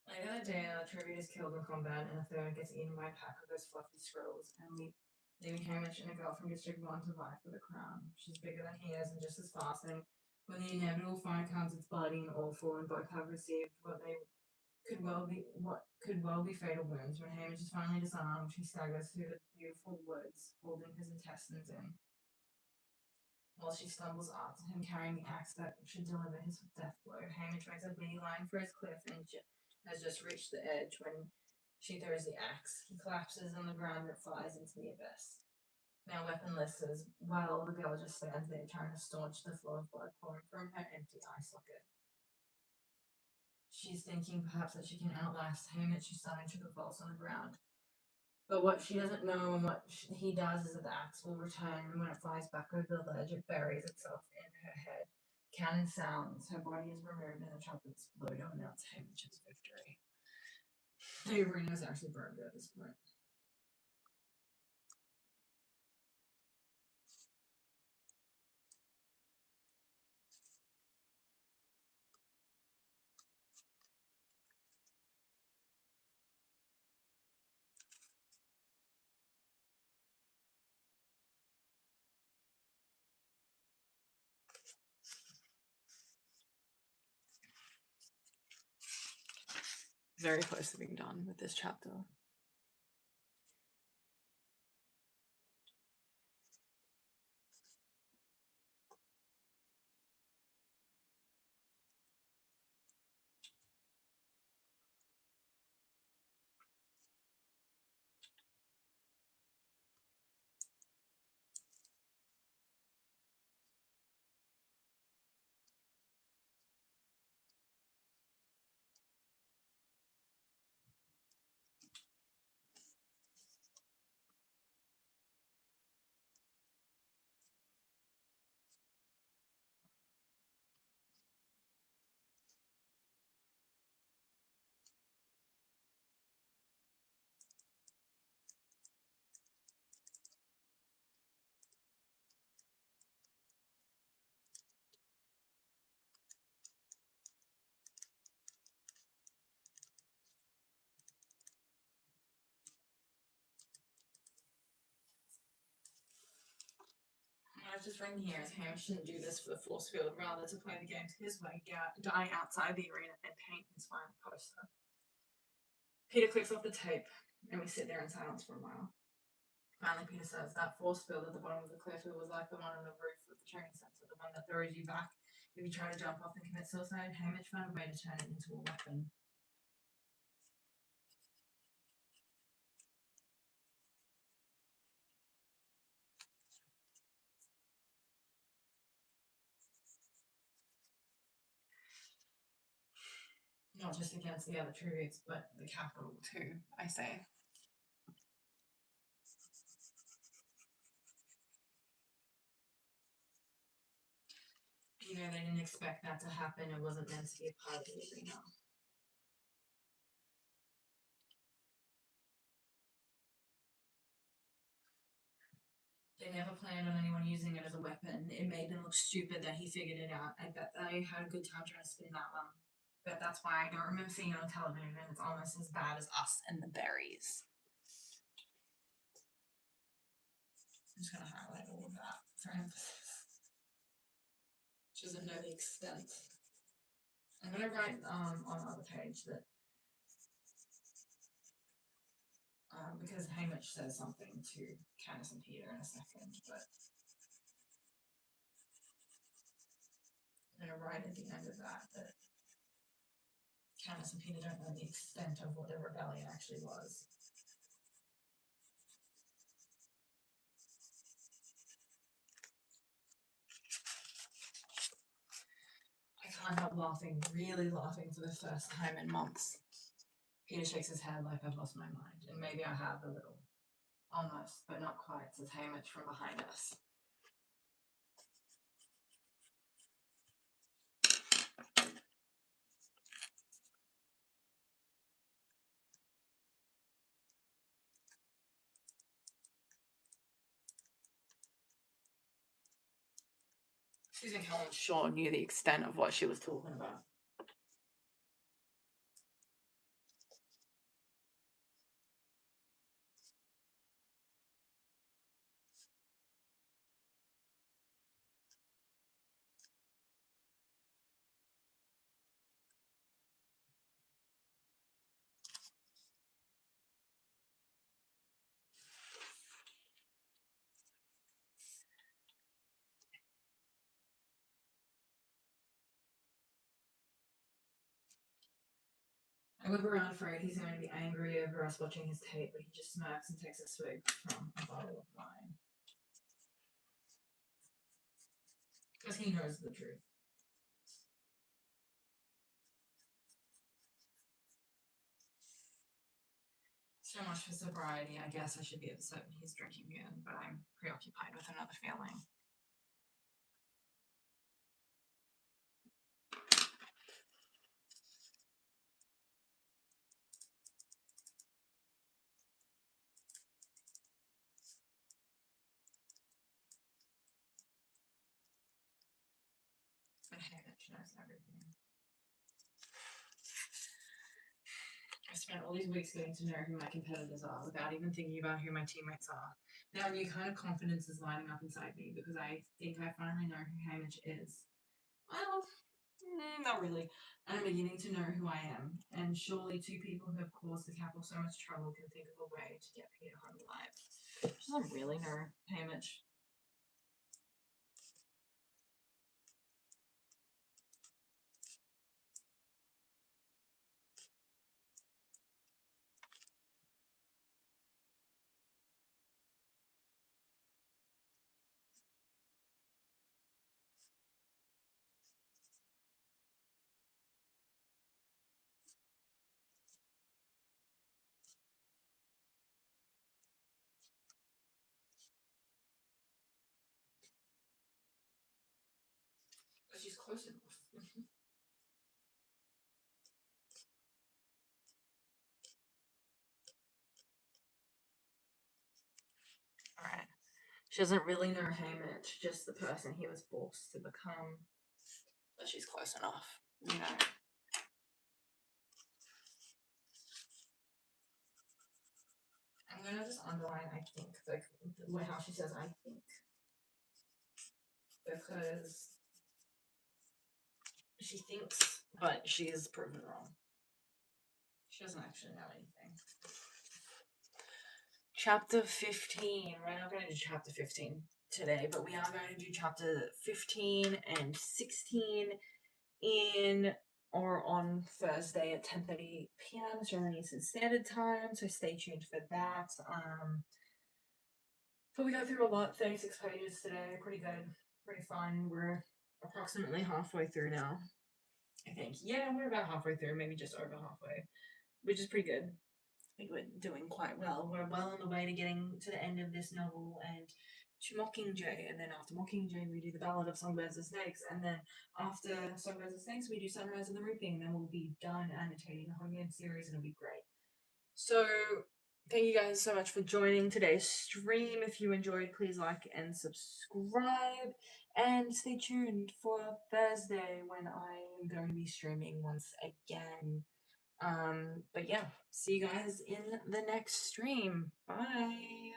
Later that day, Trivia is killed in combat, and a third gets eaten by a pack of those fluffy squirrels, and leaving Hamish and a girl from District 1 to vie for the crown. She's bigger than he is and just as fast, and when the inevitable fight comes, it's bloody and awful, and both have received what could well be fatal wounds. When Hamish is finally disarmed, he staggers through the beautiful woods, holding his intestines in, while she stumbles after him, carrying the axe that should deliver his death blow. Hamish makes a beeline for his cliff and has just reached the edge when she throws the axe. He collapses on the ground and flies into the abyss. Now weaponless, as well, the girl just stands there trying to staunch the flow of blood pouring from her empty eye socket. She's thinking perhaps that she can outlast Hamish, who's starting to convulse on the ground. But what she doesn't know and what he does is that the axe will return, and when it flies back over the ledge, it buries itself in her head. Cannon sounds, her body is removed, and the trumpets blow to announce Hamish's victory. The arena is actually burned at this point. Very close to being done with this chapter. I was just writing here is Hamish shouldn't do this for the force field, rather to play the games his way, die outside the arena, and paint his final poster. Peter clicks off the tape, and we sit there in silence for a while. Finally, Peter says, that force field at the bottom of the cliff, it was like the one on the roof of the training center, the one that throws you back if you try to jump off and commit suicide. Hamish found a way to turn it into a weapon. Not just against the other tributes, but the capital too, I say. You know, they didn't expect that to happen. It wasn't meant to be a part of the arena. They never planned on anyone using it as a weapon. It made them look stupid that he figured it out. I bet they had a good time trying to spin that one. But that's why I don't remember seeing it on television, and it's almost as bad as Us and the Berries. I'm just going to highlight all of that for emphasis. She doesn't know the extent I'm gonna write on the other page that because Hamish says something to Candace and Peter in a second, but I'm gonna write at the end of that Candace and Peter don't know the extent of what the rebellion actually was. I can't help laughing, really laughing for the first time in months. Peter shakes his head like I've lost my mind, and maybe I have a little. Almost, but not quite, says Hamish from behind us. Susan Helen sure knew the extent of what she was talking about. I whip around afraid he's going to be angry over us watching his tape, but he just smirks and takes a swig from a bottle of wine. Because he knows the truth. So much for sobriety. I guess I should be upset when he's drinking again, but I'm preoccupied with another feeling. But Hamish knows everything. I spent all these weeks getting to know who my competitors are without even thinking about who my teammates are. Now a new kind of confidence is lining up inside me because I think I finally know who Hamish is. Well, not really. And I'm beginning to know who I am. And surely two people who have caused the Capitol so much trouble can think of a way to get Peter home alive. She doesn't really know Hamish. But she's close enough. Alright. She doesn't really know Hamish, just the person he was forced to become. But she's close enough, you know. I'm gonna just underline I think, like the way how she says I think. Because she thinks, but she is proven wrong. She doesn't actually know anything. Chapter 15. We're not going to do chapter 15 today, but we are going to do chapter 15 and 16 in or on Thursday at 10:30 p.m. Australian Eastern Standard Time, so stay tuned for that. But we got through a lot, 36 pages today, pretty good, pretty fun. We're approximately halfway through now, I think. Yeah, we're about halfway through, maybe just over halfway, which is pretty good. I think we're doing quite well. We're well on the way to getting to the end of this novel and to Mockingjay, and then after Mockingjay we do the Ballad of Songbirds and Snakes, and then after Songbirds and Snakes we do Sunrise and the Reaping, and then we'll be done annotating the Hunger series, and it'll be great. So thank you guys so much for joining today's stream. If you enjoyed, please like and subscribe, and stay tuned for Thursday when I am going to be streaming once again. But yeah, see you guys in the next stream. Bye.